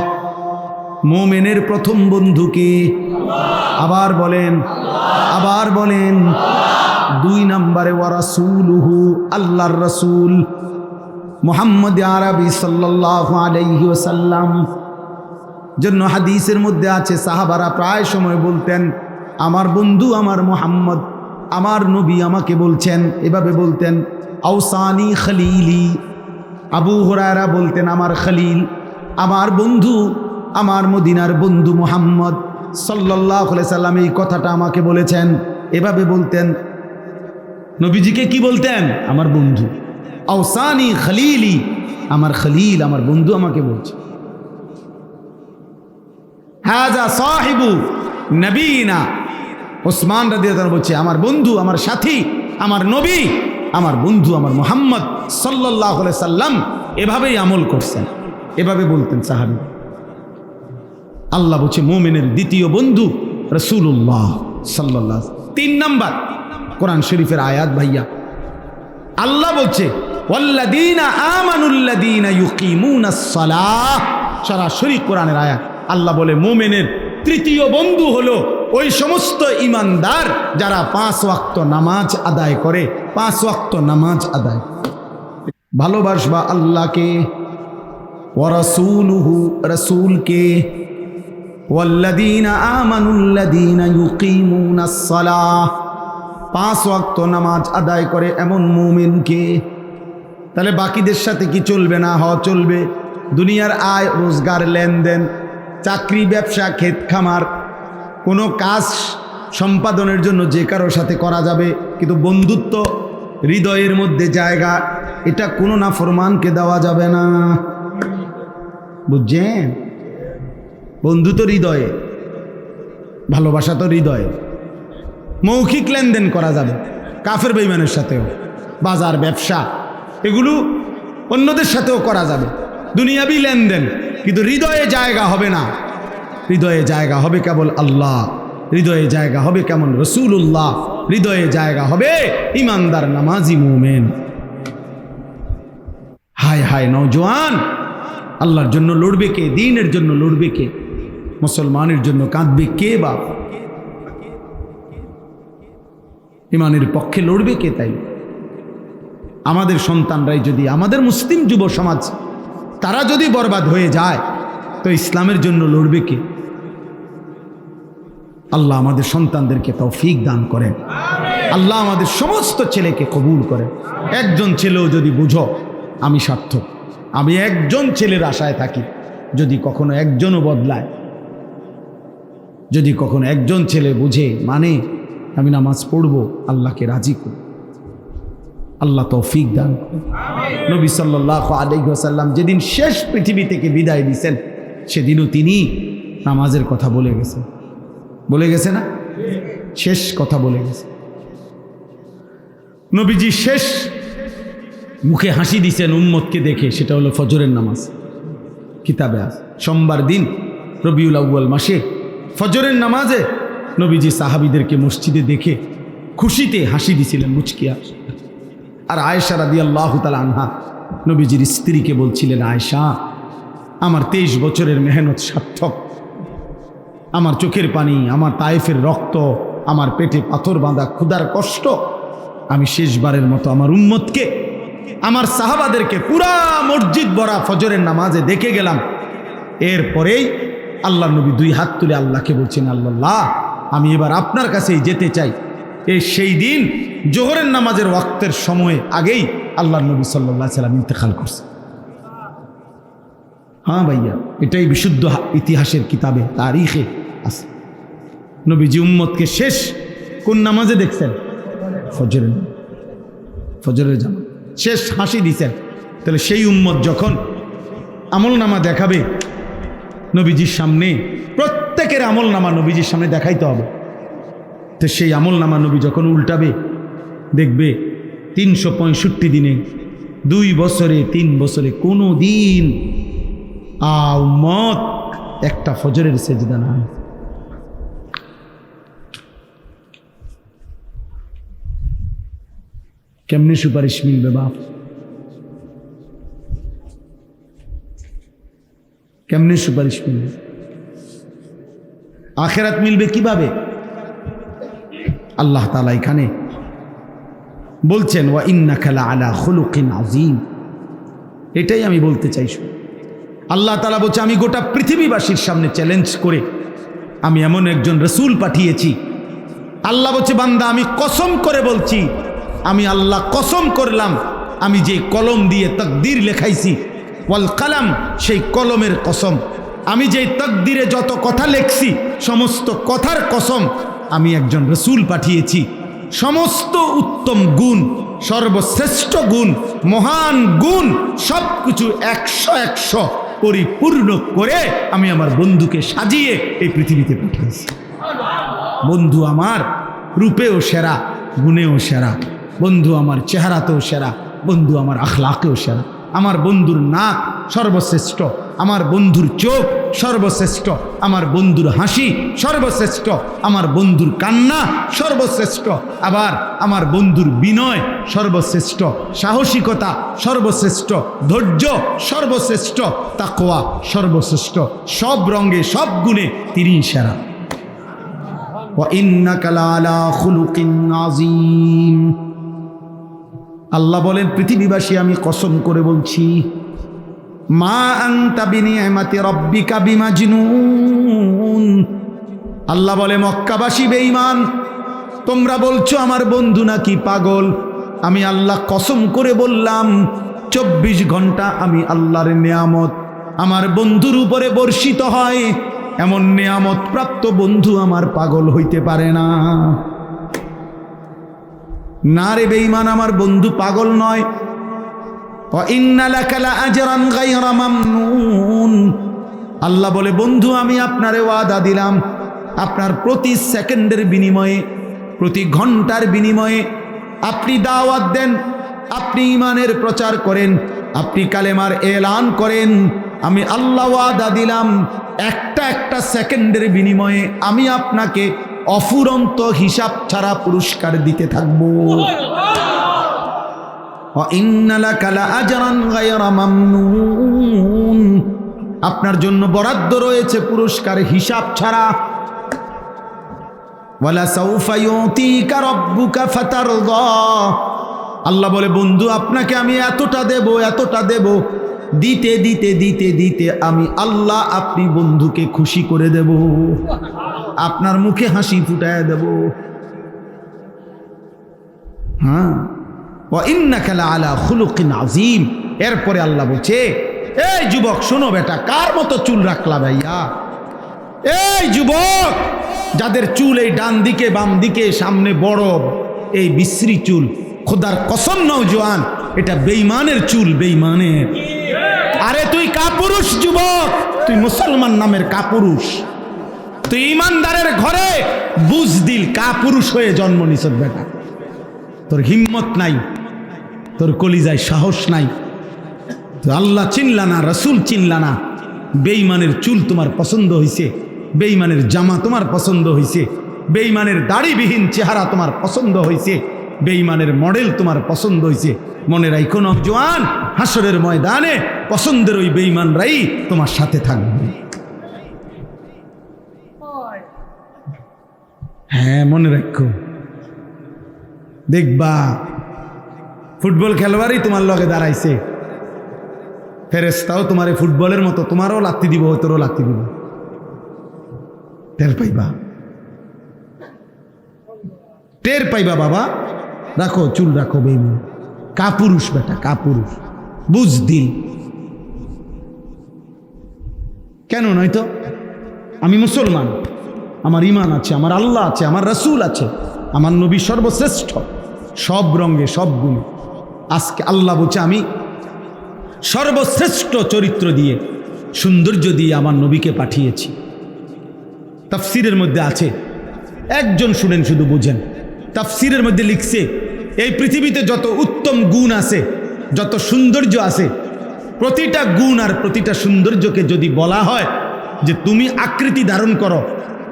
মুমিনের প্রথম বন্ধু কে? আবার বলেন, আবার বলেন। দুই নম্বরে ওয়া রাসূলুহু, আল্লাহর রাসূল মুহাম্মদ আরবি সাল্লাল্লাহু আলাইহি ওয়াসাল্লাম। জন্য হাদিসের মধ্যে আছে সাহাবারা প্রায় সময় বলতেন আমার বন্ধু আমার মুহাম্মদ, আমার নবী আমাকে বলছেন, এভাবে বলতেন আউসানি খলিলি। আবু হুরায়রা বলতেন আমার খলিল, আমার বন্ধু, আমার মদিনার বন্ধু মুহাম্মদ সাল্লাল্লাহু আলাইহি সাল্লাম এই কথাটা আমাকে বলেছেন। এভাবে বলতেন। নবীজিকে কি বলতেন? আমার বন্ধু। আউসানি খলিলি, আমার খলিল, আমার বন্ধু আমাকে বলছে। হাজা সাহিবু নবীনা, ওসমান রাদিয়াল্লাহু আনহু বলছে আমার বন্ধু, আমার সাথী, আমার নবী, আমার বন্ধু, আমার মুহাম্মদ সাল্লাল্লাহু আলাইহি সাল্লাম এভাবেই আমল করছেন, এভাবে বলতেন সাহাবী। আল্লাহ বলছে মুমিনের দ্বিতীয় বন্ধু রাসূলুল্লাহ সাল্লাল্লাহু আলাইহি ওয়াসাল্লাম। তিন নাম্বার কোরআন শরীফের আয়াত ভাইয়া, আল্লাহ বলছে ওয়াল্লাযীনা আমানুল্লাযীনা ইউকিমুনাস সালাহ, সরাসরি কোরআনের আয়াত। আল্লাহ বলে মুমিনের তৃতীয় বন্ধু হলো ওই সমস্ত ইমানদার যারা 5 ওয়াক্ত নামাজ আদায় করে। 5 ওয়াক্ত নামাজ আদায়। ভালোবাসবা আল্লাহকে, ওয়া রাসূলুহু, রাসূলকে, ওয়াল্লাযীনা আমানুল্লাযীনা ইউকিমুনাস সালাহ, 5 ওয়াক্ত নামাজ আদায় করে এমন মুমিনকে। তাহলে বাকিদের সাথে কি চলবে না? চলবে। দুনিয়ার আয় রোজগার, লেনদেন, চাকরি, ব্যবসা, ক্ষেত খামার, কোনো কাজ সম্পাদনের জন্য যে কারোর সাথে করা যাবে, কিন্তু বন্ধুত্ব হৃদয়ের মধ্যে জায়গা, এটা কোনো নাফরমানকে দেওয়া যাবে না। বুঝছেন? বন্ধু তো হৃদয়ে, ভালোবাসা তো হৃদয়ে। মৌখিক লেনদেন করা যাবে কাফের বেঈমানের সাথেও, বাজার ব্যবসা এগুলো অন্যদের সাথেও করা যাবে, দুনিয়াবি লেনদেন, কিন্তু হৃদয়ে জায়গা হবে না। হৃদয়ে জায়গা হবে কেবল আল্লাহ, হৃদয়ে জায়গা হবে কেমন রাসূলুল্লাহ, হৃদয়ে জায়গা হবে ইমানদার নামাজি মুমিন। হায় হায় নওজোয়ান, আল্লাহর জন্য লড়বে কে? দ্বীনের জন্য লড়বে কে? মুসলমানের জন্য কাঁদবে কে? বাপ ইমানের পক্ষে লড়বে কে? তাই আমাদের সন্তানরাই যদি, আমাদের মুসলিম যুব সমাজ তারা যদি বরবাদ হয়ে যায় তো ইসলামের জন্য লড়বে কে? আল্লাহ আমাদের সন্তানদেরকে তৌফিক দান করেন, আল্লাহ আমাদের সমস্ত ছেলেকে কবুল করেন। একজন ছেলেও যদি বুঝো আমি সার্থক, আমি একজন ছেলের আশায় থাকি, যদি কখনো একজনও বদলায়, যদি কখনো একজন ছেলে বুঝে মানে আমি নামাজ পড়ব, আল্লাহকে রাজি করব, আল্লাহ তৌফিক দান করেন। নবী সাল্লাল্লাহু আলাইহি ওয়াসাল্লাম যেদিন শেষ পৃথিবী থেকে বিদায় দিয়েছেন সেদিনও তিনি নামাজের কথা বলে গেছেন। বলে গেছে না? শেষ কথা বলে গেছে। নবীজি শেষ মুখে হাসি দিয়েছেন উম্মতকে দেখে, সেটা হলো ফজরের নামাজ। কিতাবে আছে সোমবার দিন রবিউল আউয়াল মাসে ফজরের নামাজে নবীজি সাহাবীদেরকে মসজিদে দেখে খুশিতে হাসি দিছিলেন, মুচকিয়া। আর আয়েশা রাদিয়াল্লাহু তাআলা আনহা নবীজির স্ত্রীকে বলছিলেন, আয়েশা আমার 23 বছরের মেহনত সার্থক, আমার চোখের পানি, আমার তায়েফের রক্ত, আমার পেটে পাথর বাঁধা ক্ষুধার কষ্ট, আমি শেষবারের মতো আমার উম্মতকে, আমার সাহাবাদেরকে পুরা মসজিদ ভরা ফজরের নামাজে দেখে গেলাম। এরপরেই আল্লাহ নবী 2 হাত তুলে আল্লাহকে বলছেন, আল্লাহ আমি এবার আপনার কাছেই যেতে চাই। এই সেই দিন জোহরের নামাজের ওয়াক্তের সময়ে আগেই আল্লাহ নবী সাল্লাল্লাহু আলাইহি সাল্লাম ইন্তেকাল করছে। হ্যাঁ ভাইয়া, এটাই বিশুদ্ধ ইতিহাসের কিতাবে তারিখে আছে। নবীজি উম্মতকে শেষ কোন নামাজে দেখছেন? ফজরের জামাত শেষ হাসি দিছেন। তাহলে সেই উম্মত যখন আমল নামা দেখাবে নবীজির সামনে, প্রত্যেকের আমল নামা নবীজির সামনে দেখাইতে হবে। তো সেই আমল নামা নবী যখন উল্টাবে দেখবে 365 দিনে, 2 বছরে, 3 বছরে কোনো দিন উম্মত একটা ফজরের সেজদা না। কেমনে সুপারিশ মিলবে বাপ? কেমনে সুপারিশ মিলবে? আখিরাত মিলবে কিভাবে? আল্লাহ তাআলা এখানে বলছেন ওয়া ইন্নাকা লাআলা খুলুকিন আযীম। এটাই আমি বলতে চাইছি। আল্লাহ তাআলা বলছে আমি গোটা পৃথিবীবাসীর সামনে চ্যালেঞ্জ করে আমি এমন একজন রাসূল পাঠিয়েছি। আল্লাহ বলছে বান্দা আমি কসম করে বলছি, আমি আল্লাহ কসম করলাম, আমি যে কলম দিয়ে তাকদীর লেখাইছি, ওয়াল কালাম, সেই কলমের কসম, আমি যে তাকদীরে যত কথা লেখছি সমস্ত কথার কসম, আমি একজন রাসূল পাঠিয়েছি। সমস্ত উত্তম গুণ, সর্বশ্রেষ্ঠ গুণ, মহান গুণ সব কিছু 100 পরিপূর্ণ করে আমি আমার বন্ধুকে সাজিয়ে এই পৃথিবীতে পাঠিয়েছি। বন্ধু আমার রূপেও সেরা, গুণেও সেরা, বন্ধু আমার চেহারাতেও সেরা, বন্ধু আমার আখলাকেও সেরা। আমার বন্ধুর নাক সর্বশ্রেষ্ঠ, আমার বন্ধুর চোখ সর্বশ্রেষ্ঠ, আমার বন্ধুর হাসি সর্বশ্রেষ্ঠ, আমার বন্ধুর কান্না সর্বশ্রেষ্ঠ, আবার আমার বন্ধুর বিনয় সর্বশ্রেষ্ঠ, সাহসিকতা সর্বশ্রেষ্ঠ, ধৈর্য সর্বশ্রেষ্ঠ, তাকওয়া সর্বশ্রেষ্ঠ। সব রঙে সব গুণে তিনি সেরা। ওয়া ইন্নাকা লাআলা খুলুকিন আযীম। আল্লাহ বলেন পৃথিবীবাসী আমি কসম করে বলছি, মা আনতা বিনিআমাতি রাব্বিকা বিমাজনুন। আল্লাহ বলে মক্কাবাসী বেঈমান, তোমরা বলছো আমার বন্ধু নাকি পাগল। আমি আল্লাহ কসম করে বললাম 24 ঘন্টা আমি আল্লাহর নেয়ামত আমার বন্ধুর উপরে বর্ষিত হয়। এমন নেয়ামত প্রাপ্ত বন্ধু আমার পাগল হইতে পারে না। না রে বেঈমান, আমার বন্ধু পাগল নয়। ওয়া ইন্না লাকা লাআজরান গায়রা মামনুন। আল্লাহ বলে বন্ধু আমি আপনারে ওয়াদা দিলাম, আপনার প্রতি সেকেন্ডের বিনিময়ে, প্রতি ঘন্টার বিনিময়ে আপনি দাওয়াত দেন, আপনি ঈমানের প্রচার করেন, আপনি কালেমার এলান করেন, আমি আল্লাহ ওয়াদা দিলাম একটা সেকেন্ডের বিনিময়ে আমি আপনাকে অফুরন্ত হিসাব ছাড়া পুরস্কার দিতে থাকবো। আপনার জন্য বরাদ্দ রয়েছে পুরস্কার হিসাব ছাড়া। আল্লাহ বলে বন্ধু আপনাকে আমি এতটা দেব, দিতে দিতে দিতে দিতে আমি আল্লাহ আপনি বন্ধুকে খুশি করে দেব, আপনার মুখে হাসি ফুটায় দেব। হ্যাঁ, ওয়া ইন্নাকা লাআলা খুলুকিন আযীম। এরপরে আল্লাহ বলছে এই যুবক শোনো বেটা, কার মতো চুল রাখলা ভাইয়া? এই যুবক যাদের চুল এই ডান দিকে বাম দিকে সামনে বড়, এই বিশ্রী চুল, খোদার কসম নওজোয়ান এটা বেঈমানের চুল, বেঈমানের। আরে তুই কাপুরুষ যুবক, তুই মুসলমান নামের কাপুরুষ, তুই ইমানদারের ঘরে বুজদিল কাপুরুষ হয়ে জন্ম নিছ বেটা। তোর হিম্মত নাই, তোর কলিজায় সাহস নাই, তুই আল্লাহ চিনলা না, রসুল চিনলা না। বেঈমানের চুল তোমার পছন্দ হয়েছে, বেঈমানের জামা তোমার পছন্দ হয়েছে, বেঈমানের দাড়িবিহীন চেহারা তোমার পছন্দ হয়েছে, বেঈমানের মডেল তোমার পছন্দ হয়েছে। মনে রাখো নওজোয়ান, হাসরের ময়দানে পছন্দের ওই বেঈমানরাই তোমার সাথে থাকবে। হ্যাঁ মনে রাখো, দেখবা ফুটবল খেলোয়াড়ই তোমার লগে দাঁড়াইছে, ফেরেশতাও তোমার ফুটবলের মতো তোমারও লাত্তি দিব, তোরও লাত্তি দিব, টের পাইবা, টের পাইবা বাবা। রাখো চুল রাখো, বেঈমান কাপুরুষ বেটা, কাপুরুষ বুঝদিল। কেন নয়তো আমি মুসলমান, আমার ঈমান আছে, আমার আল্লাহ আছে, আমার রাসূল আছে, আমার নবী সর্বশ্রেষ্ঠ সব রঙে সব গুণে। আজকে আল্লাহ বলছে আমি সর্বশ্রেষ্ঠ চরিত্র দিয়ে, সৌন্দর্য দিয়ে আমার নবীকে পাঠিয়েছি। তাফসিরের মধ্যে আছে, একজন শুনেন শুধু বুঝেন, তাফসিরের মধ্যে লিখছে এই পৃথিবীতে যত উত্তম গুণ আছে, যত সৌন্দর্য আছে, প্রতিটা গুণ আর প্রতিটা সৌন্দর্যকে যদি বলা হয় যে তুমি আকৃতি ধারণ করো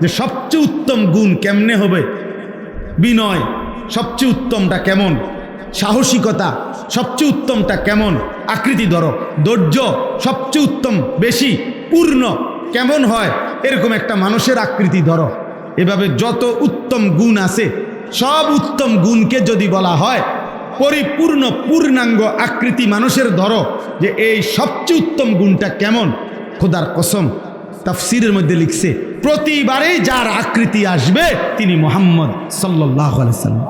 যে সবচেয়ে উত্তম গুণ কেমনে হবে, বিনয় সবচেয়ে উত্তমটা কেমন, সাহসিকতা সবচেয়ে উত্তমটা কেমন, আকৃতি ধরো। ধৈর্য সবচেয়ে উত্তম, বেশি পূর্ণ কেমন হয়, এরকম একটা মানুষের আকৃতি ধরো। এভাবে যত উত্তম গুণ আছে সব উত্তম গুণকে যদি বলা হয় পরিপূর্ণ পূর্ণাঙ্গ আকৃতি মানুষের ধরো, যে এই সবচেয়ে উত্তম গুণটা কেমন, খোদার কসম তাফসীরের মধ্যে লিখছে প্রতিবারেই যার আকৃতি আসবে তিনি মুহাম্মদ সাল্লাল্লাহু আলাইহি সাল্লাম।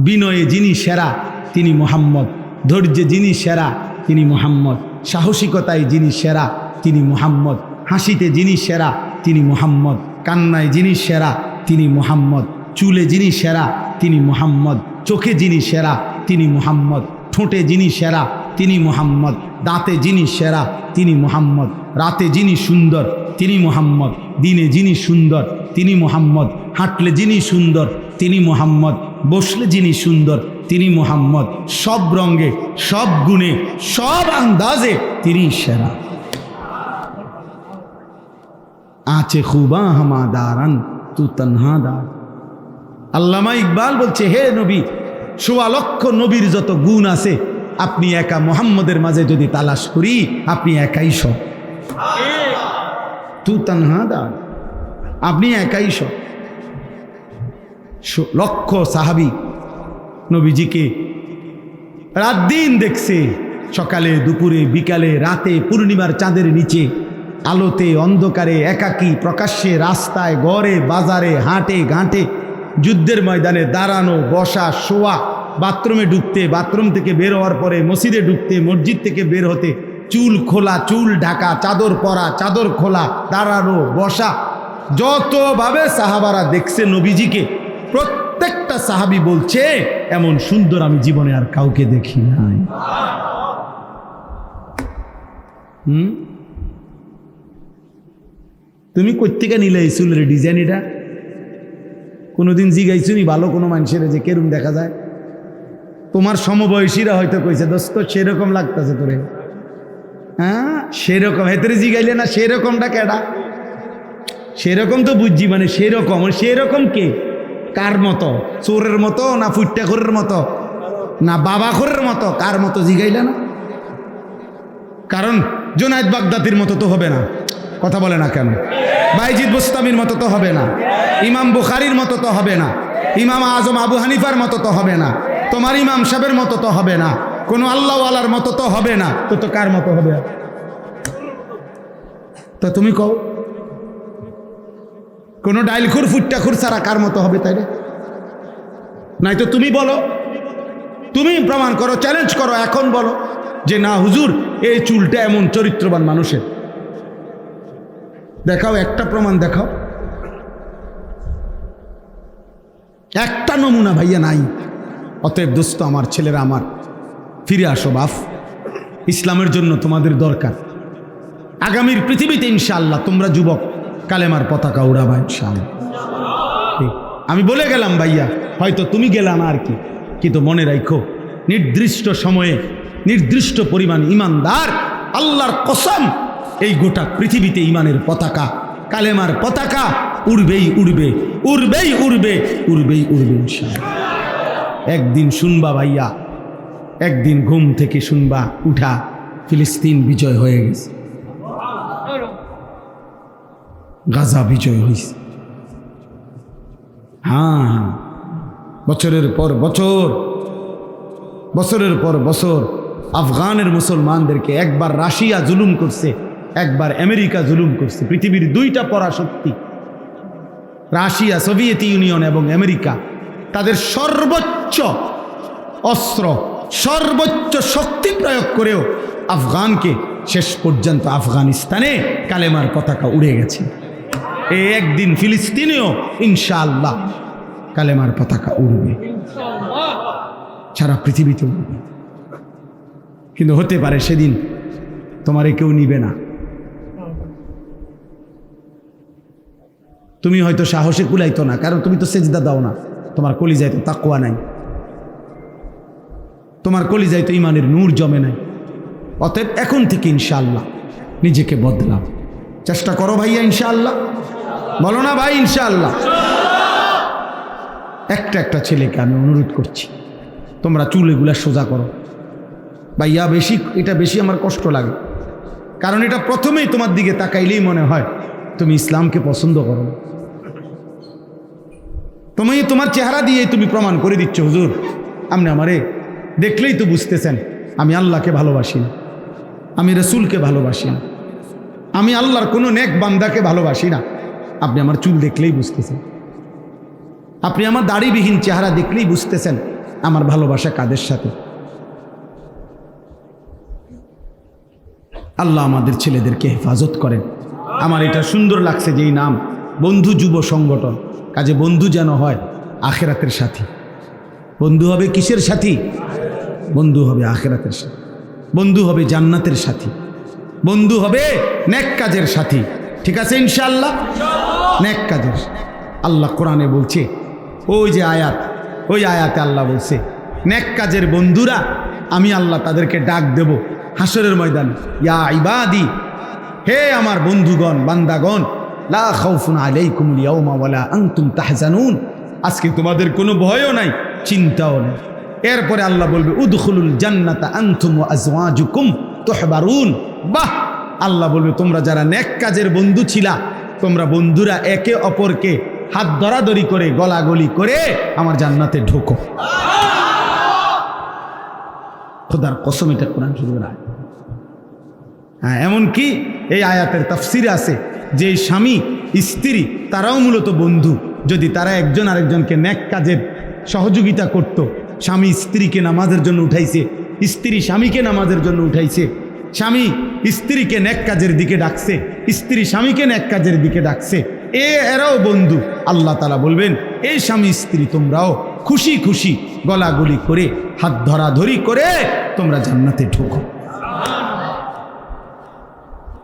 বিনয়ে যিনি সেরা তিনি মুহাম্মদ, ধৈর্যে যিনি সেরা তিনি মুহাম্মদ, সাহসিকতায় যিনি সেরা তিনি মুহাম্মদ, হাসিতে যিনি সেরা তিনি মুহাম্মদ, কান্নায় যিনি সেরা তিনি মুহাম্মদ, চুলে যিনি সেরা তিনি মুহাম্মদ, চোখে যিনি সেরা তিনি মুহাম্মদ, ঠোঁটে যিনি সেরা তিনি মুহাম্মদ, দাঁতে যিনি সেরা তিনি মুহাম্মদ, রাতে যিনি সুন্দর তিনি মুহাম্মদ, দিনে যিনি সুন্দর তিনি মুহাম্মদ, হাঁটলে যিনি সুন্দর তিনি মুহাম্মদ, বসলে যিনি সুন্দর তিনি মুহাম্মদ, সব রঙে সব গুণে সব আন্দাজে তিনি সেরা। আচে খুবা হামাদারান তু তনহাদার। আল্লামা ইকবাল বলছে, হে নবী, ১৬ লক্ষ নবীর যত গুণ আছে আপনি একা মুহাম্মদের মাঝে যদি তালাশ করি আপনি একাই সব। তু তনহাদার, আপনি একাই সব। লক্ষ সাহাবী নবীজিকে রাত দিন দেখছে, সকালে দুপুরে বিকালে রাতে, পূর্ণিমার চাঁদের নিচে, আলোতে অন্ধকারে, একাকী, প্রকাশ্যে, রাস্তায়, ঘরে, বাজারে, হাটে ঘাটে, যুদ্ধের ময়দানে, দাঁড়ানো, বসা, শোয়া, বাথরুমে ঢুকতে, বাথরুম থেকে বের হওয়ার পরে মসজিদে ঢুকতে, মসজিদ থেকে বের হতে, চুল খোলা, চুল ঢাকা, চাদর পরা, চাদর খোলা, দাঁড়ানো, বসা, যতভাবে সাহাবারা দেখছে নবীজিকে, প্রত্যেকটা সাহাবী বলছে এমন সুন্দর আমি জীবনে আর কাউকে দেখি নাই। তুমি কোত্থেকে নিলে এই চুলের ডিজাইন? এটা কোনোদিন জিগাইছুনি ভালো কোনো মানুষের যে কেরম দেখা যায়? তোমার সমবয়সীরা হয়তো কইছে, দোস্ত সেরকম লাগতেছে তোরে। হ্যাঁ, সেরকম হেতরে জিগাইলে না, সেরকমটা কেডা? সেরকম তো বুঝছি, মানে সেরকম, সেরকম কে? কার মতো? চোরের মতো না ফুট্টাখোরের মতো না বাবাখোরের মতো? কার মতো জিগাইলে না? কারণ জুনায়েদ বাগদাদির মতো তো হবে না, কথা বলে না কেন? বাইজিদ বুস্তামির মতো তো হবে না, ইমাম বুখারীর মতো তো হবে না, ইমাম আজম আবু হানিফার মতো তো হবে না, তোমার ইমাম সাহেবের মতো তো হবে না, কোনো আল্লাহওয়ালার মতো তো হবে না। তো কার মতো হবে? তো তুমি কও, কোনো ডাইলখুর ফুট্টাখুর ছাড়া কার মতো হবে? তাই রে নাই তো তুমি বলো, তুমি প্রমাণ করো, চ্যালেঞ্জ করো, এখন বলো যে না হুজুর এই চুলটা এমন চরিত্রবান মানুষের। দেখাও, একটা প্রমাণ দেখাও, একটা নমুনা ভাইয়া নাই। অতএব দোস্ত আমার, ছেলেরা আমার, ফিরে আসো বাপ, ইসলামের জন্য তোমাদের দরকার। আগামীর পৃথিবীতে ইনশাআল্লাহ তোমরা যুবক কালেমার পতাকা উড়াবা ইনশাআল্লাহ। আমি বলে গেলাম ভাইয়া, হয়তো তুমি গেলা না আর কি, কিন্তু মনে রাখো নির্দিষ্ট সময়ে নির্দিষ্ট পরিমাণ ইমানদার, আল্লাহর কসম, এই গোটা পৃথিবীতে ইমানের পতাকা, কালেমার পতাকা উড়বেই উড়বে, উড়বেই উড়বে, উড়বেই উড়বে ইনশাআল্লাহ। একদিন শুনবা ভাইয়া, একদিন ঘুম থেকে শুনবা উঠা ফিলিস্তিন বিজয় হয়ে গেছে, গাজা বিজয় হয়েছে। হ্যাঁ, বছরের পর বছর, বছরের পর বছর আফগানের মুসলমানদেরকে একবার রাশিয়া জুলুম করছে, একবার আমেরিকা জুলুম করছে। পৃথিবীর দুইটা পরাশক্তি, রাশিয়া, সোভিয়েত ইউনিয়ন এবং আমেরিকা, তাদের সর্বোচ্চ অস্ত্র, সর্বোচ্চ শক্তি প্রয়োগ করেও আফগানকে শেষ পর্যন্ত আফগানিস্তানে কালেমার পতাকা উড়ে গেছে। এই একদিন ফিলিস্তিনেও ইনশাআল্লাহ কালেমার পতাকা উড়বে, সারা পৃথিবীতে উড়বে। কিন্তু হতে পারে সেদিন তোমারে কেউ নিবে না। তুমি হয়তো সাহসে কুলাইতো না, কারণ তুমি তো সেজদা দাও না, তোমার কলিজায় তো তাকওয়া নাই, তোমার কলিজায় তো ইমানের নূর জমে নাই। অতএব এখন থেকে ইনশাআল্লাহ নিজেকে বদলাও, চেষ্টা করো ভাইয়া ইনশাআল্লাহ। বলো না ভাই ইনশাআল্লাহ। একটা ছেলেকে আমি অনুরোধ করছি, তোমরা চুল এগুলা সোজা করো। ভাইয়া এটা বেশি আমার কষ্ট লাগে, কারণ এটা প্রথমেই তোমার দিকে তাকাইলেই মনে হয় তুমি ইসলামকে পছন্দ করো। তুমি তোমার চেহারা দিয়ে তুমি প্রমাণ করে দিচ্ছ, হুজুর আপনি আমারে দেখলেই তো বুঝতেছেন আমি আল্লাহকে ভালোবাসি না, আমি রসুলকে ভালোবাসি না, আমি আল্লাহর কোনো নেক বান্দাকে ভালোবাসি না। আপনি আমার চুল দেখলেই বুঝতেছেন, আপনি আমার দাড়িবিহীন চেহারা দেখলেই বুঝতেছেন আমার ভালোবাসা কাদের সাথে। আল্লাহ আমাদের ছেলেদেরকে হেফাজত করেন। আমার এটা সুন্দর লাগছে যে এই নাম বন্ধু যুব সংগঠন, কাজে বন্ধু যেন হয় আখেরাতের সাথী। বন্ধু হবে কিসের সাথী? বন্ধু হবে আখেরাতের সাথী, বন্ধু হবে জান্নাতের সাথী, বন্ধু হবে নেক কাজের সাথী। ঠিক আছে ইনশাআল্লাহ? নেক কাজের। আল্লাহ কোরআনে বলছে, ওই যে আয়াত, ওই আয়াতে আল্লাহ বলছে নেক কাজের বন্ধুরা আমি আল্লাহ তাদেরকে ডাক দেব হাসরের ময়দানে, ইয়া ইবাদি, হে আমার বন্ধুগণ বান্দাগণ, লা খাউফুন আলাইকুমুল ইয়াওমা ওয়ালা আনতুম তাহজানুন, আজকে তোমাদের কোনো ভয়ও নাই, চিন্তাও নেই। এরপরে আল্লাহ বলবে উদখুলুল জান্নাতা আনতুম ওয়া আজওয়াজুকুম তুহবারুন। বাহ! আল্লাহ বলবে তোমরা যারা নেক কাজের বন্ধু ছিলা, তোমরা বন্ধুরা একে অপরকে হাত ধরাধরি করে গলাগলি করে আমার জান্নাতে ঢোকো। খোদার কসম, এটা কোরআন শরীফের আয়াত। হ্যাঁ, এমনকি এই আয়াতের তাফসিরে আছে যে স্বামী স্ত্রী তারাও মূলত বন্ধু, যদি তারা একজন আরেকজনকে নেক কাজের সহযোগিতা করত। স্বামী স্ত্রীকে নামাজের জন্য উঠাইছে, স্ত্রী স্বামীকে নামাজের জন্য উঠাইছে, স্বামী স্ত্রীকে নেক কাজের দিকে ডাকছে, স্ত্রী স্বামীকে নেক কাজের দিকে ডাকছে, এরাও বন্ধু। আল্লাহ তাআলা বলবেন এই স্বামী স্ত্রী তোমরাও খুশি খুশি গলাগলি করে হাত ধরাধরি করে তোমরা জান্নাতে ঢোকো।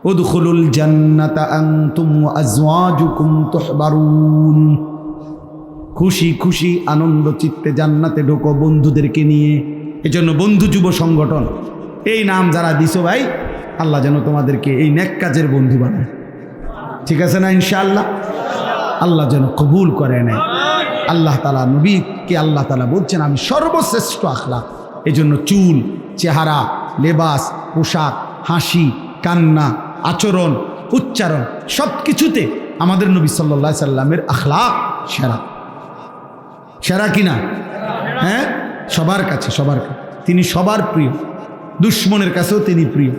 উদখুলুল জান্নাতা আনতুম ওয়া আজওয়াজুকুম তুহবারুন। খুশি খুশি আনন্দ চিত্তে জান্নাতে ঢোকো বন্ধুদেরকে নিয়ে। এজন্য বন্ধু যুব সংগঠন এই নাম যারা দিছো ভাই, আল্লাহ যেন তোমাদেরকে এই নেক কাজের বন্ধু বানায়। ঠিক আছে না ইনশাআল্লাহ? আল্লাহ যেন কবুল করে নেয়। আল্লাহ তাআলা নবীকে আল্লাহ তাআলা বলছেন আমি সর্বশ্রেষ্ঠ আখলাক। এজন্য চুল, চেহারা, লেবাস, পোশাক, হাসি, কান্না, আচরণ, উচ্চারণ সব কিছুতে আমাদের নবী সাল্লাল্লাহু আলাইহি সাল্লামের আখলাক সেরা। সেরা কিনা? হ্যাঁ, সবার কাছে, সবার কাছে তিনি সবার প্রিয়। দুশ্মনের কাছেও তিনি প্রিয়।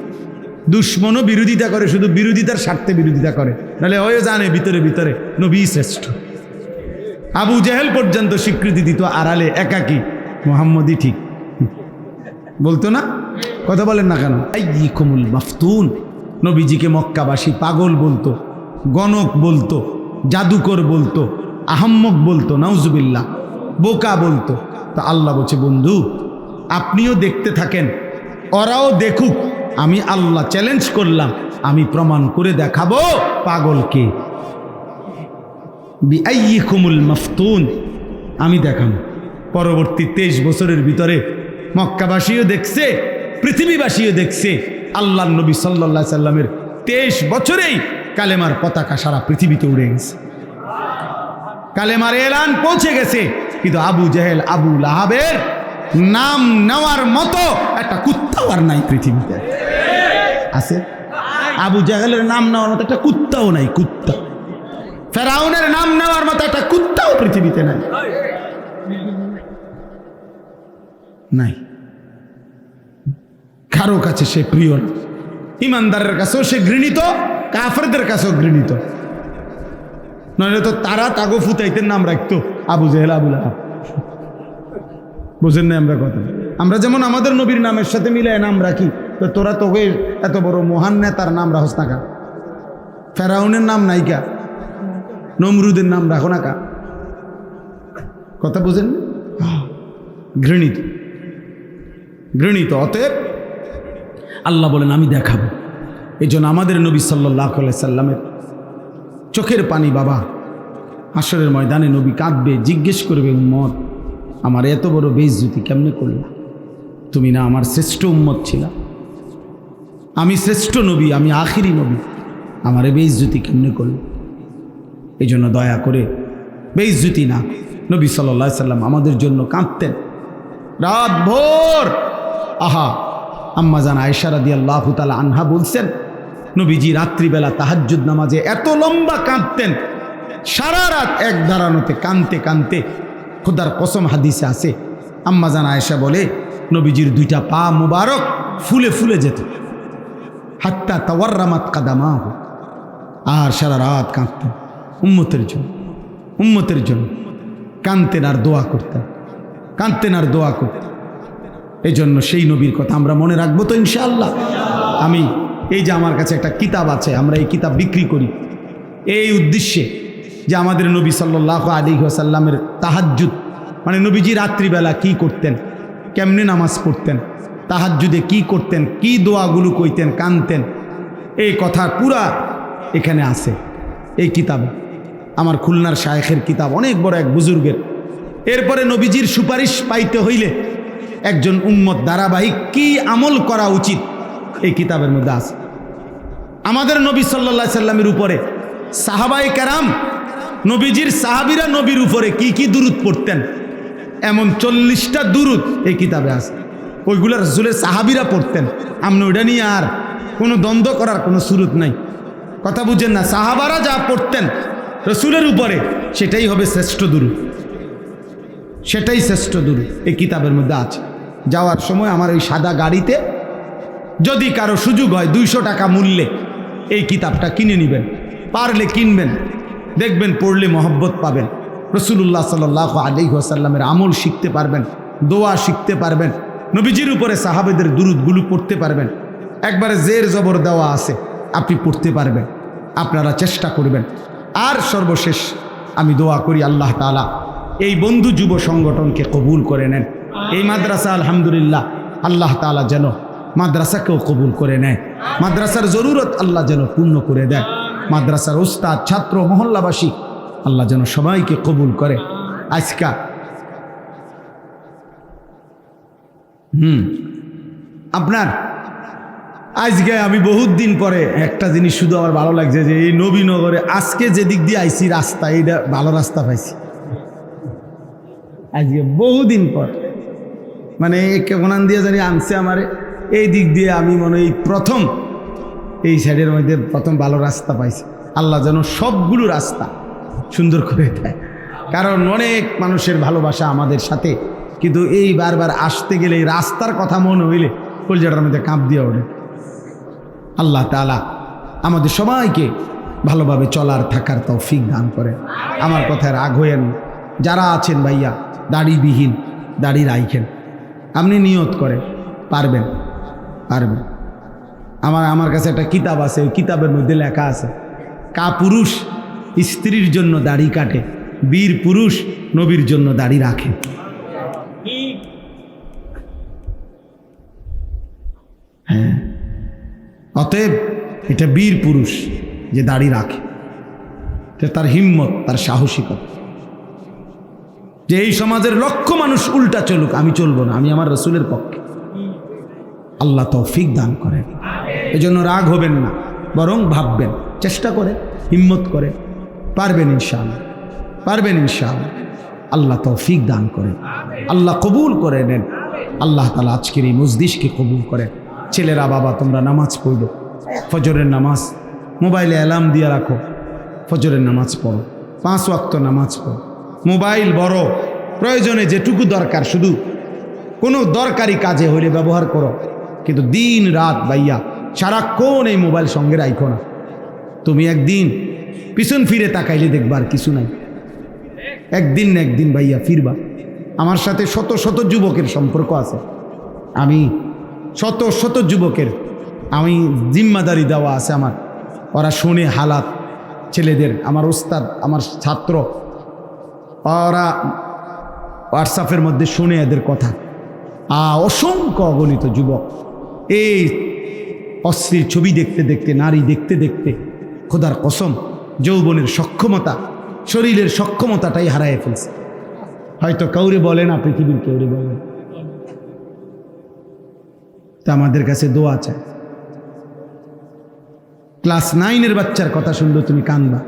দুশ্মনও বিরোধিতা করে, শুধু বিরোধিতার স্বার্থে বিরোধিতা করে, নাহলে হয়ে জানে ভিতরে ভিতরে নবী শ্রেষ্ঠ। আবু জেহেল পর্যন্ত স্বীকৃতি দিত আড়ালে একাকী মুহাম্মদই ঠিক বলতো না? কথা বলেন না কেন? আইয়িকুমুল মাফতুন, নবীজিকে মক্কাবাসী পাগল বলতো, গণক বলতো, জাদুকর বলতো, আহাম্মক বলতো, নাউজুবিল্লাহ, বোকা বলতো। তো আল্লাহ বলছে বন্ধু আপনিও দেখতে থাকেন, ওরাও দেখুক, আমি আল্লাহ চ্যালেঞ্জ করলাম, আমি প্রমাণ করে দেখাবো পাগলকে। বিআইয়িকুমুল মাফতুন, আমি দেখাবো। পরবর্তী 23 বছরের ভিতরে মক্কাবাসীও দেখছে, পৃথিবীবাসীও দেখছে, আল্লাহর নবী সাল্লাল্লাহু আলাইহি সাল্লামের 23 বছরেই কালেমার পতাকা সারা পৃথিবীতে উড়ে গেছে, কালেমার এলান পৌঁছে গেছে। কিন্তু আবু জেহেল, আবু লাহাবের নাম নেওয়ার মতো একটা কুত্তাও আর নাই পৃথিবীতে। আছে? আবু জেহেলের নাম নেওয়ার মতো একটা কুত্তাও নাই, কুত্তা। ফেরাউনের নাম নেওয়ার মতো একটা কুত্তাও পৃথিবীতে নাই, নাই। কারো কাছে সে প্রিয় না, ইমানদারের কাছেও সে ঘৃণিত, কাফেরদের কাছেও ঘৃণিত। নইলে তো তারা তাগো ফুতাইতের নাম রাখতো আবু জেহেল, আবু লাহাব। বুঝেন না আমরা কথা? আমরা যেমন আমাদের নবীর নামের সাথে মিলায় নাম রাখি, তো তোরা তোকে এত বড় মহান নেতার নাম রাখস না কা? ফেরাউনের নাম নাই কা? নমরুদের নাম রাখো না কা? কথা বুঝেন? ঘৃণিত, ঘৃণিত। অতএব আল্লাহ বলেন আমি দেখাবো। এই জন্য আমাদের নবী সাল্লাল্লাহু আলাইহি সাল্লামের চোখের পানি বাবা, হাসরের ময়দানে নবী কাঁদবে, জিজ্ঞেস করবে উম্মত আমার এত বড় বেইজ্জতি কেমনে করলা? তুমি না আমার শ্রেষ্ঠ উম্মত ছিলা, আমি শ্রেষ্ঠ নবী, আমি আখিরি নবী, আমার বেইজ্জতি কেমনে করল? এই জন্য দয়া করে বেইজ্জতি না। নবী সাল্লাল্লাহু আলাইহি সাল্লাম আমাদের জন্য কাঁদতেন, রাত ভোর। আহা, আম্মা জান আয়েশা রাদিয়াল্লাহু তাআলা আনহা বলছেন, নবীজি রাত্রিবেলা তাহাজ্জুদ নামাজে এত লম্বা কাঁদতেন, সারা রাত এক দাঁড়ানোতে কানতে কানতে, খোদার কসম হাদিসে আছে, আম্মা জান আয়েশা বলে নবীজির দুইটা পা মুবারক ফুলে ফুলে যেত, হাত্তা তাওয়াররামাত কাদামাহু। আর সারা রাত কাঁদতেন উম্মতের জন্য, উম্মতের জন্য কাঁদতেন আর দোয়া করতেন, কাঁদতেন আর দোয়া করতেন। এই জন্য সেই নবীর কথা আমরা মনে রাখবো তো ইনশাআল্লাহ। আমি এই যে আমার কাছে একটা কিতাব আছে, আমরা এই কিতাব বিক্রি করি এই উদ্দেশ্যে যে আমাদের নবী সাল্লাল্লাহু আলাইহি ওয়াসাল্লামের তাহাজ্জুদ, মানে নবীজি রাত্রিবেলা কি করতেন, কেমনে নামাজ পড়তেন, তাহাজ্জুদে কি করতেন, কি দোয়াগুলো কইতেন, কানতেন, এই কথা পুরা এখানে আছে এই কিতাবে। আমার খুলনার শায়েখের কিতাব, অনেক বড় এক বুজুর্গের। এরপরে নবীজির সুপারিশ পাইতে হইলে একজন উম্মত ধারাবাহিক কি আমল করা উচিত এই কিতাবের মধ্যে আছে। আমাদের নবী সাল্লাল্লাহু আলাইহি সাল্লামের উপরে সাহাবায়ে কেরাম, নবীজির সাহাবীরা নবীর উপরে কি কি দুরূদ পড়তেন, এমন 40টা দুরূদ এই কিতাবে আছে। ওইগুলো রাসূলের সাহাবীরা পড়তেন। আমরা ওইটা নিয়ে আর কোনো দ্বন্দ্ব করার কোনো সুরত নাই, কথা বুঝেন না। সাহাবারা যা পড়তেন রাসূলের উপরে সেটাই হবে শ্রেষ্ঠ দুরূদ, সেটাই শ্রেষ্ঠ দুরূদ এই কিতাবের মধ্যে আছে। যাওয়ার সময় আমার ওই সাদা গাড়িতে যদি কারো সুযোগ হয় 200 টাকা মূল্যে এই কিতাবটা কিনে নেবেন, পারলে কিনবেন, দেখবেন পড়লে মহব্বত পাবেন, রাসূলুল্লাহ সাল্লাল্লাহু আলাইহি ওয়াসাল্লামের আমল শিখতে পারবেন, দোয়া শিখতে পারবেন, নবীজির উপরে সাহাবেদের দুরূদগুলো পড়তে পারবেন। একবারে জের জবর দেওয়া আছে, আপনি পড়তে পারবেন। আপনারা চেষ্টা করবেন। আর সর্বশেষ আমি দোয়া করি আল্লাহ তাআলা এই বন্ধু যুব সংগঠনকে কবুল করে নেন। এই মাদ্রাসা আলহামদুলিল্লাহ আল্লাহ তাআলা যেন মাদ্রাসাকেও কবুল করে নেয়, মাদ্রাসার জরুরত আল্লাহ যেন পূর্ণ করে দেয়, মাদ্রাসার ওস্তাদ, ছাত্র, মহল্লাবাসী আল্লাহ যেন সবাইকে কবুল করে। আজকা আপনার আজকে আমি বহুত দিন পরে একটা জিনিস শুধু আমার ভালো লাগছে যে এই নবীনগরে আজকে যে দিক দিয়ে আইছি রাস্তা, এইটা ভালো রাস্তা পাইছি আজকে বহুদিন পর। মানে কেমন দিয়ে জানি আনছে আমারে এই দিক দিয়ে, আমি মনে হয় প্রথম এই সাইডের মধ্যে প্রথম ভালো রাস্তা পাইছি। আল্লাহ যেন সবগুলো রাস্তা সুন্দর করে দেয়, কারণ অনেক মানুষের ভালোবাসা আমাদের সাথে, কিন্তু এই বারবার আসতে গেলে এই রাস্তার কথা মনে হইলে কলজাটার মধ্যে কাঁপ দিয়ে ওঠে। আল্লাহ তাআলা আমাদের সবাইকে ভালোভাবে চলার থাকার তৌফিক দান করে। আমার কথায় রাগ হইয়েন, যারা আছেন ভাইয়া দাড়িবিহীন, দাড়ি রাইখেন, আপনি নিয়ত করেন পারবেন, পারবেন। আমার কাছে একটা কিতাব আছে, ওই কিতাবের মধ্যে লেখা আছে, পুরুষ স্ত্রীর জন্য দাড়ি কাটে, বীর পুরুষ নবীর জন্য দাড়ি রাখে। হ্যাঁ, অতএব এটা বীর পুরুষ যে দাড়ি রাখে, তার হিম্মত, তার সাহসিকতা। যে এই সমাজের লক্ষ মানুষ উল্টা চলুক, আমি চলবো না, আমি আমার রাসূলের পক্ষে। আল্লাহ তৌফিক দান করেন। এজন্য রাগ হবেন না, বরং ভাববেন, চেষ্টা করে, হিম্মত করে, পারবেন ইনশাআল্লাহ, পারবেন ইনশাআল্লাহ। আল্লাহ তৌফিক দান করেন, আল্লাহ কবুল করে নেন। আল্লাহ তাআলা আজকের এই মজলিসকে কবুল করেন। ছেলেরা, বাবা তোমরা নামাজ পড়ো, ফজরের নামাজ মোবাইলে অ্যালার্ম দিয়ে রাখো, ফজরের নামাজ পড়ো, 5 ওয়াক্ত নামাজ পড়ো। মোবাইল বড় প্রয়োজনে যেটুকু দরকার, শুধু কোনো দরকারি কাজে হইলে ব্যবহার করো, কিন্তু দিন রাত ভাইয়া সারাক্ষণ এই মোবাইল সঙ্গে রাখো না। তুমি একদিন পিছন ফিরে তাকাইলে দেখবা আর কিছু নাই, একদিন না একদিন ভাইয়া ফিরবা। আমার সাথে শত শত যুবকের সম্পর্ক আছে, আমি শত শত যুবকের আমি জিম্মাদারি দেওয়া আছে আমার, ওরা শুনে হালাত ছেলেদের, আমার ওস্তাদ, আমার ছাত্র, ওরা হোয়াটসঅ্যাপের মধ্যে শুনে এদের কথা। অসংখ্য অগণিত যুবক এই অশ্লীল ছবি দেখতে দেখতে, নারী দেখতে দেখতে খোদার কসম যৌবনের সক্ষমতা, শরীরের সক্ষমতাটাই হারায় ফেলছে। হয়তো কাউরে বলে না, পৃথিবীর কেউরে বলে। তা আমাদের কাছে দোয়া চায়। ক্লাস 9-এর বাচ্চার কথা শুনলো তুমি কানবা,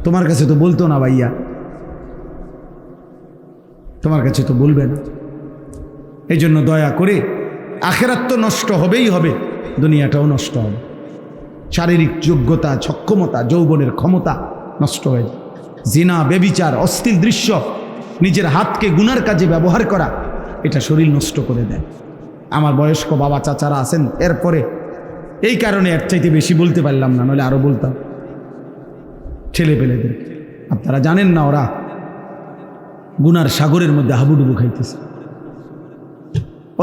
তোমার কাছে তো বলতো না ভাইয়া, তোমার কাছে তো বলবে না। এই জন্য দয়া করে, আখেরাত তো নষ্ট হবেই হবে, দুনিয়াটাও নষ্ট হবে। শারীরিক যোগ্যতা, সক্ষমতা, যৌবনের ক্ষমতা নষ্ট হয়ে যায়। জিনা, বেবিচার, অশ্লীল দৃশ্য, নিজের হাতকে গুনার কাজে ব্যবহার করা, এটা শরীর নষ্ট করে দেয়। আমার বয়স্ক বাবা চাচারা আছেন, এরপরে এই কারণে এর চাইতে বেশি বলতে পারলাম না, নইলে আরো বলতাম। ছেলে পেলেদের আপনারা জানেন না, ওরা গুনার সাগরের মধ্যে হাবুডুবু খাইতেছে।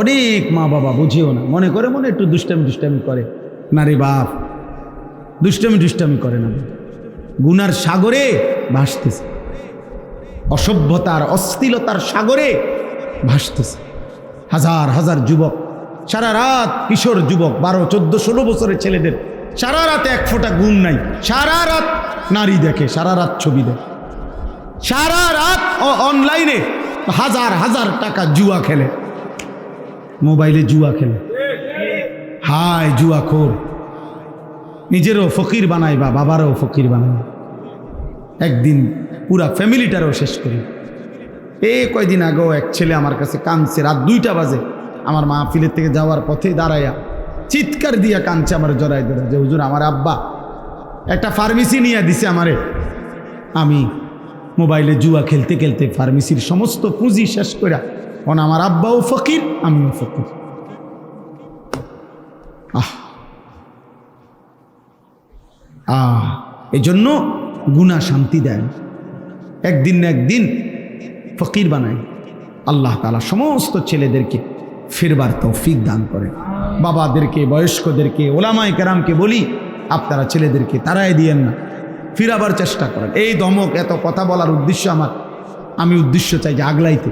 অনেক মা বাবা বুঝেও না, মনে করে মনে একটু দুষ্টামি করে না রে বাপ, দুষ্টামি করে না, গুনার সাগরে ভাসতেছে, অসভ্যতার অশ্লীলতার সাগরে ভাসতেছে। হাজার হাজার যুবক সারা রাত, কিশোর যুবক 12, 14, 16 বছরের ছেলেদের সারা রাতে এক ফোঁটা ঘুম নাই, সারা রাত নারী দেখে, সারা রাত ছবি দেখে, সারা রাত অনলাইনে হাজার হাজার টাকা জুয়া খেলে, মোবাইলে জুয়া খেলে। হায় জুয়াখোর, নিজেরও ফকির বানায় বা বাবারও ফকির বানায়, একদিন পুরা ফ্যামিলিটারও শেষ করি। কয়দিন আগেও এক ছেলে আমার কাছে কাঁদছে, রাত 2টা বাজে, আমার মাহফিলের থেকে যাওয়ার পথে দাঁড়াইয়া চিৎকার দিয়া কাঁদছে, আমার জড়াই ধরে যে হুজুর আমার আব্বা একটা ফার্মেসি নিয়ে দিছে আমারে, আমি মোবাইলে জুয়া খেলতে খেলতে ফার্মেসির সমস্ত পুঁজি শেষ করে, কারণ আমার আব্বাও ফকির, আমিও ফকির। এই জন্য গুনাহ শান্তি দেয়, একদিন না একদিন ফকির বানায়। আল্লাহ তাআলা সমস্ত ছেলেদেরকে ফিরবার তৌফিক দান করে। বাবাদেরকে, বয়স্কদেরকে, ওলামায়ে কেরামকে বলি, আপনারা ছেলেদেরকে তাড়ায় দিয়েন না, ফিরাবার চেষ্টা করেন। এই ধমক, এত কথা বলার উদ্দেশ্য আমার, আমি উদ্দেশ্য চাই যে আগলাইতে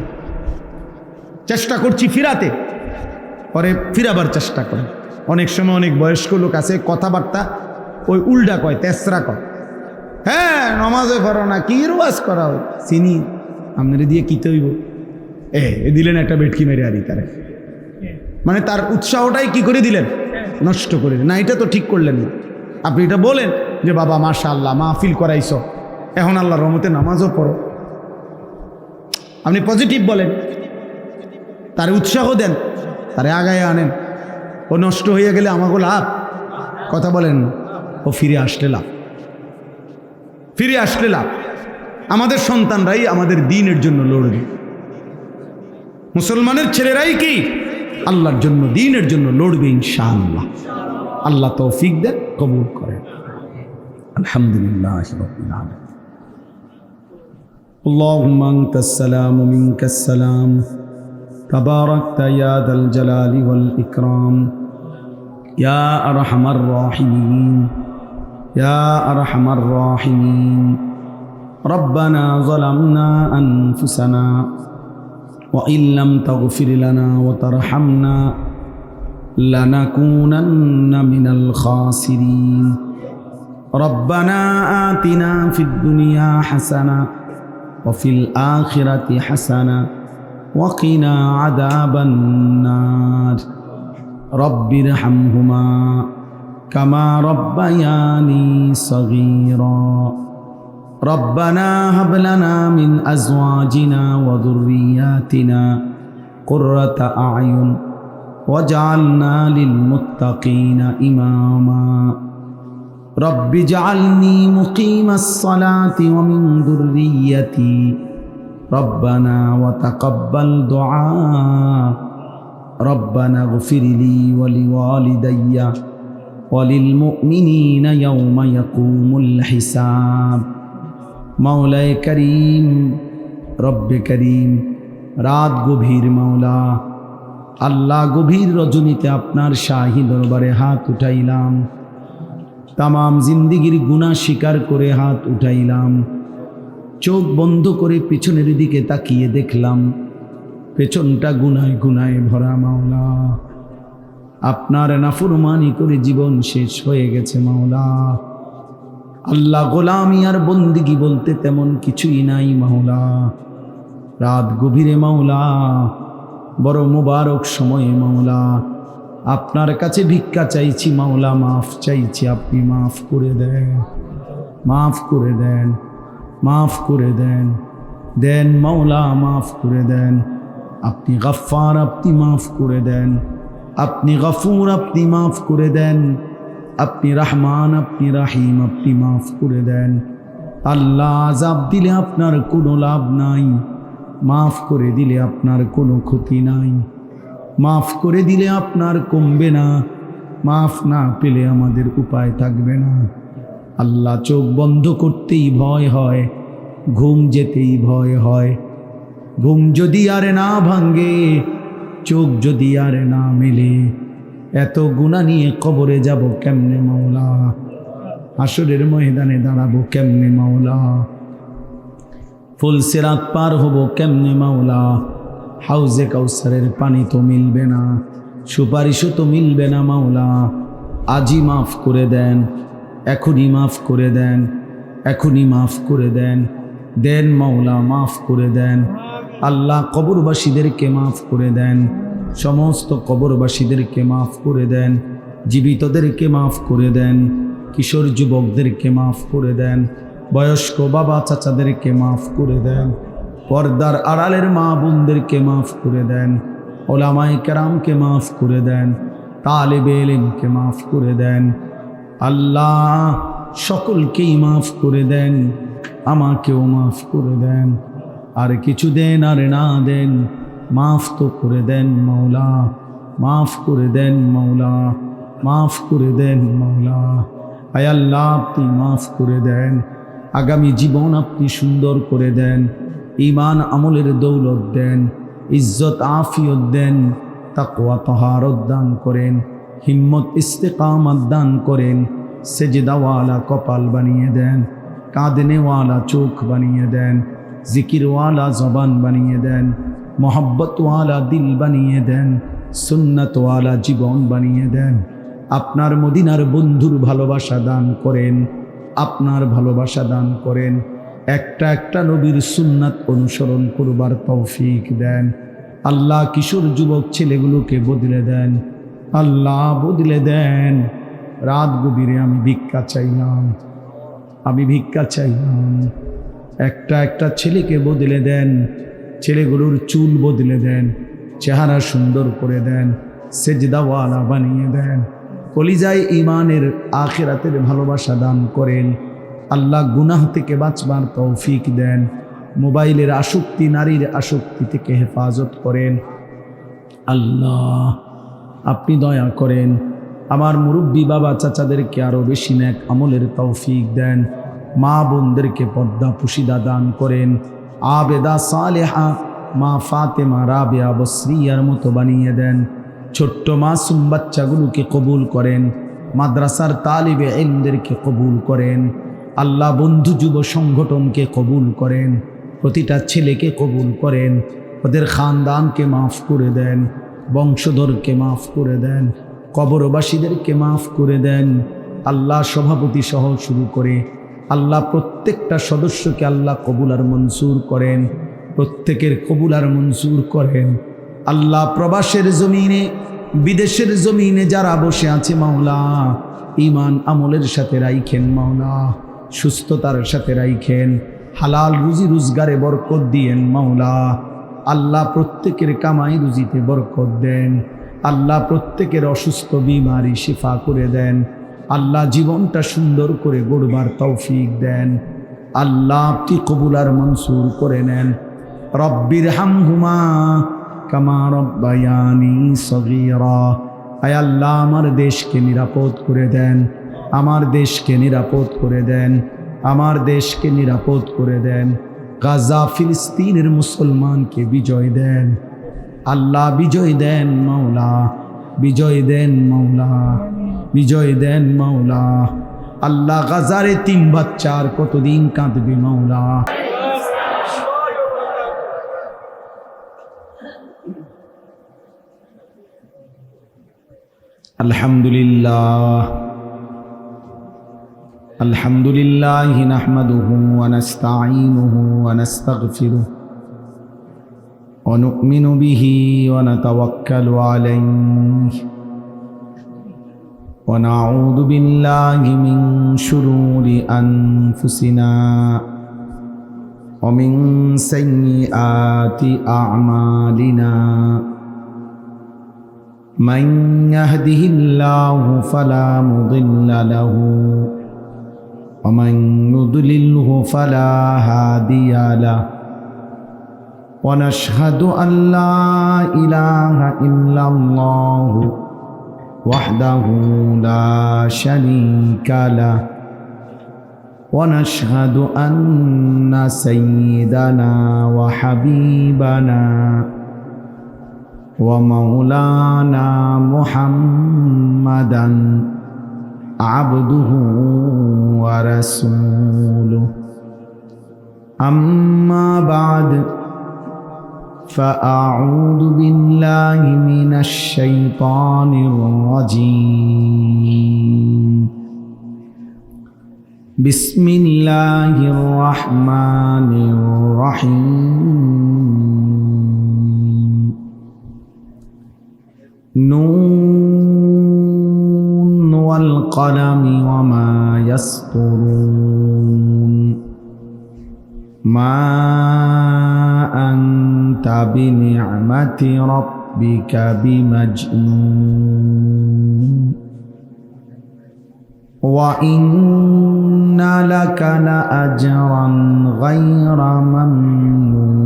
চেষ্টা করছি, ফিরাতে, পরে ফিরাবার চেষ্টা করেন। অনেক সময় অনেক বয়স্ক লোক আছে, কথাবার্তা ওই উল্টা কয়, তেসরা কয়, হ্যাঁ নমাজে পড়ো না, কি রোয়াজ করা হয়, চিনি আপনারা দিয়ে কি তৈব, দিলেন একটা বেটকি মেরে আরি তারে, মানে তার উৎসাহটাই কি করে দিলেন, নষ্ট করে দিলেন। না, এটা তো ঠিক করলেন না। আপনি এটা বলেন যে বাবা মাশাআল্লাহ মাহফিল করাইছ, এখন আল্লাহর রহমতে নামাজও পড়ো, আপনি পজিটিভ বলেন, তারে উৎসাহ দেন, তারে আগায় আনেন। ও নষ্ট হয়ে গেলে আমাকে লাভ, কথা বলেন না, ও ফিরে আসলে লাভ, ফিরে আসলে লাভ। আমাদের সন্তানরাই আমাদের দ্বীনের জন্য লড়বে, মুসলমানের ছেলেরাই কি আল্লাহর জন্য, দ্বীনের জন্য লড়বে ইনশাআল্লাহ। আল্লাহ তৌফিক দেন, কবুল করেন। আলহামদুলিল্লাহ রাব্বিল আলামিন। আল্লাহুম্মা আনতাস সালামু মিনকাস সালাম, তাবারাকতা ইয়া যাল জালালি ওয়াল ইকরাম, ইয়া আরহামার রাহিমিন, ইয়া আরহামার রাহিমিন। রব্বানা যালামনা আনফুসানা ওয়া ইল্লাম তাগফির লানা ওয়া তারহামনা লানাকুনান্না মিনাল খাসিরিন। রব্বানা আতিনা ফিদ দুনিয়া হাসানা ওয়া ফিল আখিরাতি হাসানা ওয়া কিনা আযাবান নার। রব্বিরহামহুমা কামা রব্বায়ানি সগীরা। রব্বানা হাব লানা মিন আজওয়াজিনা ওয়া যুররিয়াতিনা কুররাতা আ'য়ুন ওয়াজআলনা লিল মুত্তাকিনা ইমামা। রব্বি জাআলনি মুকিমাস সালাতি ওয়া মিন যুররিয়্যাতি। রব্বানা ওয়া তাকাব্বাল দুআ। রব্বানা গফিরলি ওয়া লিওয়ালিদাইয়া ওয়া লিল মুমিনিনা ইয়াওমা ইয়াকুমুল হিসাব। মাওলায়ে করিম, রব্বে করিম, রাত গভীর মাওলা আল্লাহ, গভীর রজনীতে আপনার শাহী দরবারে হাত উঠাইলাম, তামাম জিন্দিগির গুনাহ স্বীকার করে হাত উঠাইলাম। চোখ বন্ধ করে পিছনের দিকে তাকিয়ে দেখলাম পেছনটা গুনায় গুনায় ভরা মাওলা। আপনার নাফরমানি করে জীবন শেষ হয়ে গেছে মাওলা। আল্লাহ, গোলামি আর বন্দিগি বলতে তেমন কিছুই নাই মাওলা। রাত গভীরে মাওলা, বড় মুবারক সময়ে মাওলা, আপনার কাছে ভিক্ষা চাইছি মাওলা, মাফ চাইছি, আপনি মাফ করে দেন, মাফ করে দেন, মাফ করে দেন, দেন মাওলা, মাফ করে দেন। আপনি গফফার, আপনি মাফ করে দেন। আপনি গফুর, আপনি মাফ করে দেন। আপনি রহমান, আপনি রাহিম, আপনি মাফ করে দেন। আল্লাহ, আযাব দিলে আপনার কোনো লাভ নাই, মাফ করে দিলে আপনার কোনো ক্ষতি নাই। মাফ করে দিলে আপনার কমবে না, মাফ না পেলে আমাদের উপায় থাকবে না। আল্লাহ, চোখ বন্ধ করতেই ভয় হয়, ঘুম যেতেই ভয় হয়। ঘুম যদি আর না ভাঙ্গে, চোখ যদি আর না মেলে, এত গুনাহ নিয়ে কবরে যাব কেমনে মাওলা? হাসরের ময়দানে দাঁড়াবো কেমনে মাওলা? ফুলসিরাত পার হব কেমনে মাওলা? হাউজে কাউসারের পানি তো মিলবে না, সুপারিশও তো মিলবে না মাওলা। আজই মাফ করে দেন, এখনই মাফ করে দেন, এখনই মাফ করে দেন। দেন মাওলা, মাফ করে দেন। আল্লাহ, কবরবাসীদেরকে মাফ করে দেন, সমস্ত কবরবাসীদেরকে মাফ করে দেন। জীবিতদেরকে মাফ করে দেন, কিশোর যুবকদেরকে মাফ করে দেন, বয়স্ক বাবা চাচাদেরকে মাফ করে দেন, পর্দার আড়ালের মা বোনদেরকে মাফ করে দেন, ওলামায়ে কেরামকে মাফ করে দেন, তালেবে ইলমকে মাফ করে দেন। আল্লাহ, সকলকেই মাফ করে দেন, আমাকেও মাফ করে দেন। আর কিছু দেন আর না দেন, মাফ তো করে দেন মাওলা, মাফ করে দেন মাওলা, মাফ করে দেন মাওলা। আয় আল্লাহ, আপনি মাফ করে দেন। আগামী জীবন আপনি সুন্দর করে দেন, ঈমান আমলের দৌলত দেন, ইজ্জত আফিয়ত দেন, তাকওয়া তাহারত দান করেন, হিম্মত ইস্তেকামত দান করেন, সেজদাওয়ালা কপাল বানিয়ে দেন, কাঁদনেওয়ালা চোখ বানিয়ে দেন, জিকিরওয়ালা জবান বানিয়ে দেন, মোহাব্বতওয়ালা দিল বানিয়ে দেন, সুন্নতওয়ালা জীবন বানিয়ে দেন। আপনার মদিনার বন্ধুর ভালোবাসা দান করেন, আপনার ভালোবাসা দান করেন। একটা একটা নবীর সুন্নাত অনুসরণ করবার তৌফিক দেন। আল্লাহ, কিশোর যুবক ছেলেগুলোকে বদলে দেন, আল্লাহ বদলে দেন। রাত গভীরে আমি ভিক্ষা চাইলাম, আমি ভিক্ষা চাইলাম। একটা একটা ছেলেকে বদলে দেন, ছেলেগুলোর চুল বদলে দেন, চেহারা সুন্দর করে দেন, সেজদাওয়ালা বানিয়ে দেন। কলিজায় ঈমানের আখিরাতের ভালোবাসা দান করেন। আল্লাহ, গুনাহ থেকে বাঁচবার তৌফিক দেন। মোবাইলের আসক্তি, নারীর আসক্তি থেকে হেফাজত করেন। আল্লাহ, আপনি দয়া করেন। আমার মুরব্বী বাবা চাচাদেরকে আরও বেশি নেক আমলের তৌফিক দেন। মা বোনদেরকে পর্দা পুশিদা দান করেন। আবেদা সালেহা মা ফাতেমা রাবেয়া বসরিয়ার মতো বানিয়ে দেন। ছোট্ট মাসুম বাচ্চাগুলোকে কবুল করেন। মাদ্রাসার তালিবে ইলমদেরকে কবুল করেন। আল্লাহ, বন্ধু যুব সংগঠনকে কবুল করেন। প্রতিটা ছেলেকে কবুল করেন। ওদের খানদানকে মাফ করে দেন, বংশধরকে মাফ করে দেন, কবরবাসীদেরকে মাফ করে দেন। আল্লাহ, সভাপতি সহ শুরু করে আল্লাহ প্রত্যেকটা সদস্যকে আল্লাহ কবুল আর মনসুর করেন, প্রত্যেকের কবুল আর মনসুর করেন। আল্লাহ, প্রবাসের জমিনে, বিদেশের জমিনে যারা বসে আছে মাওলা, ঈমান আমলের সাথে রাইখেন মাওলা, সুস্থতার সাথে রাইখেন, হালাল রুজি রোজগারে বরকত দিয়েন মাওলা। আল্লাহ, প্রত্যেকের কামাই রুজিতে বরকত দেন। আল্লাহ, প্রত্যেকের অসুস্থ বিমারি শিফা করে দেন। আল্লাহ, জীবনটা সুন্দর করে গড়বার তৌফিক দেন। আল্লাহ, আপনি কবুল আর মনসুর করে নেন। রব্বির হামহুমা কামা রব্বায়ানি সগীরা। আয় আল্লাহ, আমার দেশকে নিরাপদ করে দেন, আমার দেশকে নিরাপদ করে দেন, আমার দেশকে নিরাপদ করে দেন। গাজা ফিলিস্তিনের মুসলমানকে বিজয় দেন আল্লাহ, বিজয় দেন মাওলা, বিজয় দেন মাওলা, বিজয় দেন মাওলা। আল্লাহ, গাজারে 3 বাচ্চার কতদিন কাঁদবে মাওলা। আলহামদুলিল্লাহ, আলহামদুলিল্লাহ নাহমাদুহু ওয়া নাস্তাঈনুহু ওয়া নাস্তাগফিরুহু ওয়া নু'মিনু বিহি ওয়া নাতাওয়াক্কালু আলাইহি ওয়া নাউযু বিল্লাহি মিন শুরুরি আনফুসিনা ومن سيئات أعمالنا من يهده الله فلا مضل له ومن يضلله فلا هادي له ونشهد أن لا إله إلا الله وحده لا شريك له ونشهد أن سيدنا وحبيبنا ومولانا محمدا عبده ورسوله أما بعد فأعوذ بالله من الشيطان الرجيم بسم الله الرحمن الرحيم نون والقلم وما يسطرون ما أنت بنعمة ربك بمجنون وإن لك لأجرا غير ممنون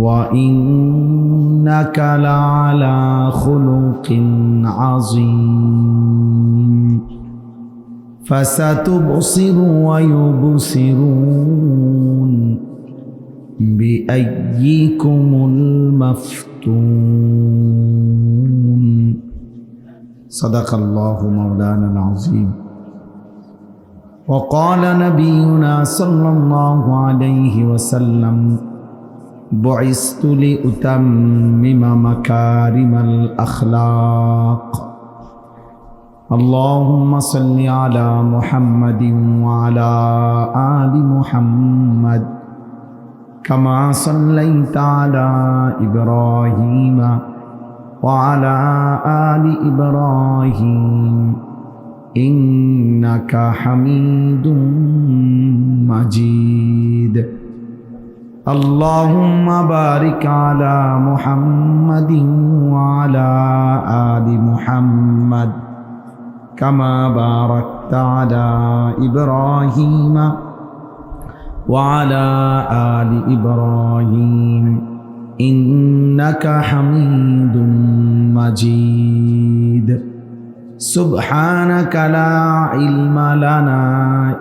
وإنك لعلى خلق عظيم فستبصر ويبصرون بأيكم المفتون صدق الله مولانا العظيم وقال نبينا صلى الله عليه وسلم بعثت لأتمم مكارم الأخلاق اللهم صل على محمد وعلى آل محمد كما صليت على إبراهيم وعلى آل إبراهيم إنك حميد مجيد اللهم بارك على محمد وعلى آل محمد كما باركت على إبراهيم وعلى آل إبراهيم إنك حميد مجيد سبحانك لا علم لنا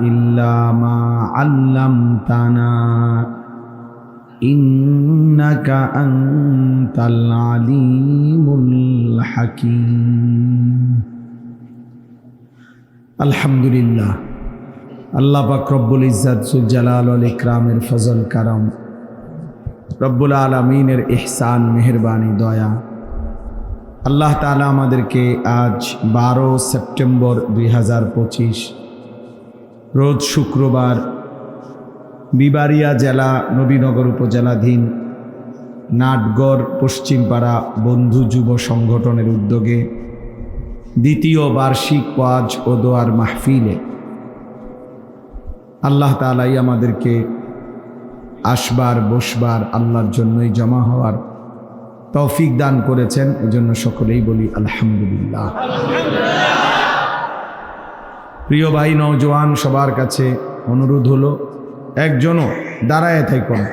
إلا ما علمتنا إنك أنت العليم الحكيم الحمد لله আল্লাহ পাক রব্বুল ইজ্জত জুল জালাল ওয়াল ইকরামের ফজল কারাম রব্বুল আলামিনের ইহসান মেহেরবানি দয়া আল্লাহ তাআলা আমাদেরকে আজ 12 সেপ্টেম্বর 2025 রোজ শুক্রবার বিবাড়িয়া জেলা নবীনগর উপজেলাধীন নাটগড় পশ্চিমপাড়া বন্ধু যুব সংগঠনের উদ্যোগে দ্বিতীয় বার্ষিক ওয়াজ ও দোয়ার মাহফিলে আল্লাহ তাআলাই আমাদেরকে আসবার বসবার আল্লাহর জন্যই জমা হওয়ার তৌফিক দান করেছেন এজন্য সকলেই বলি আলহামদুলিল্লাহ। প্রিয় ভাই নওজোয়ান সবার কাছে অনুরোধ হলো একজনও দাঁড়ায় থাকো না,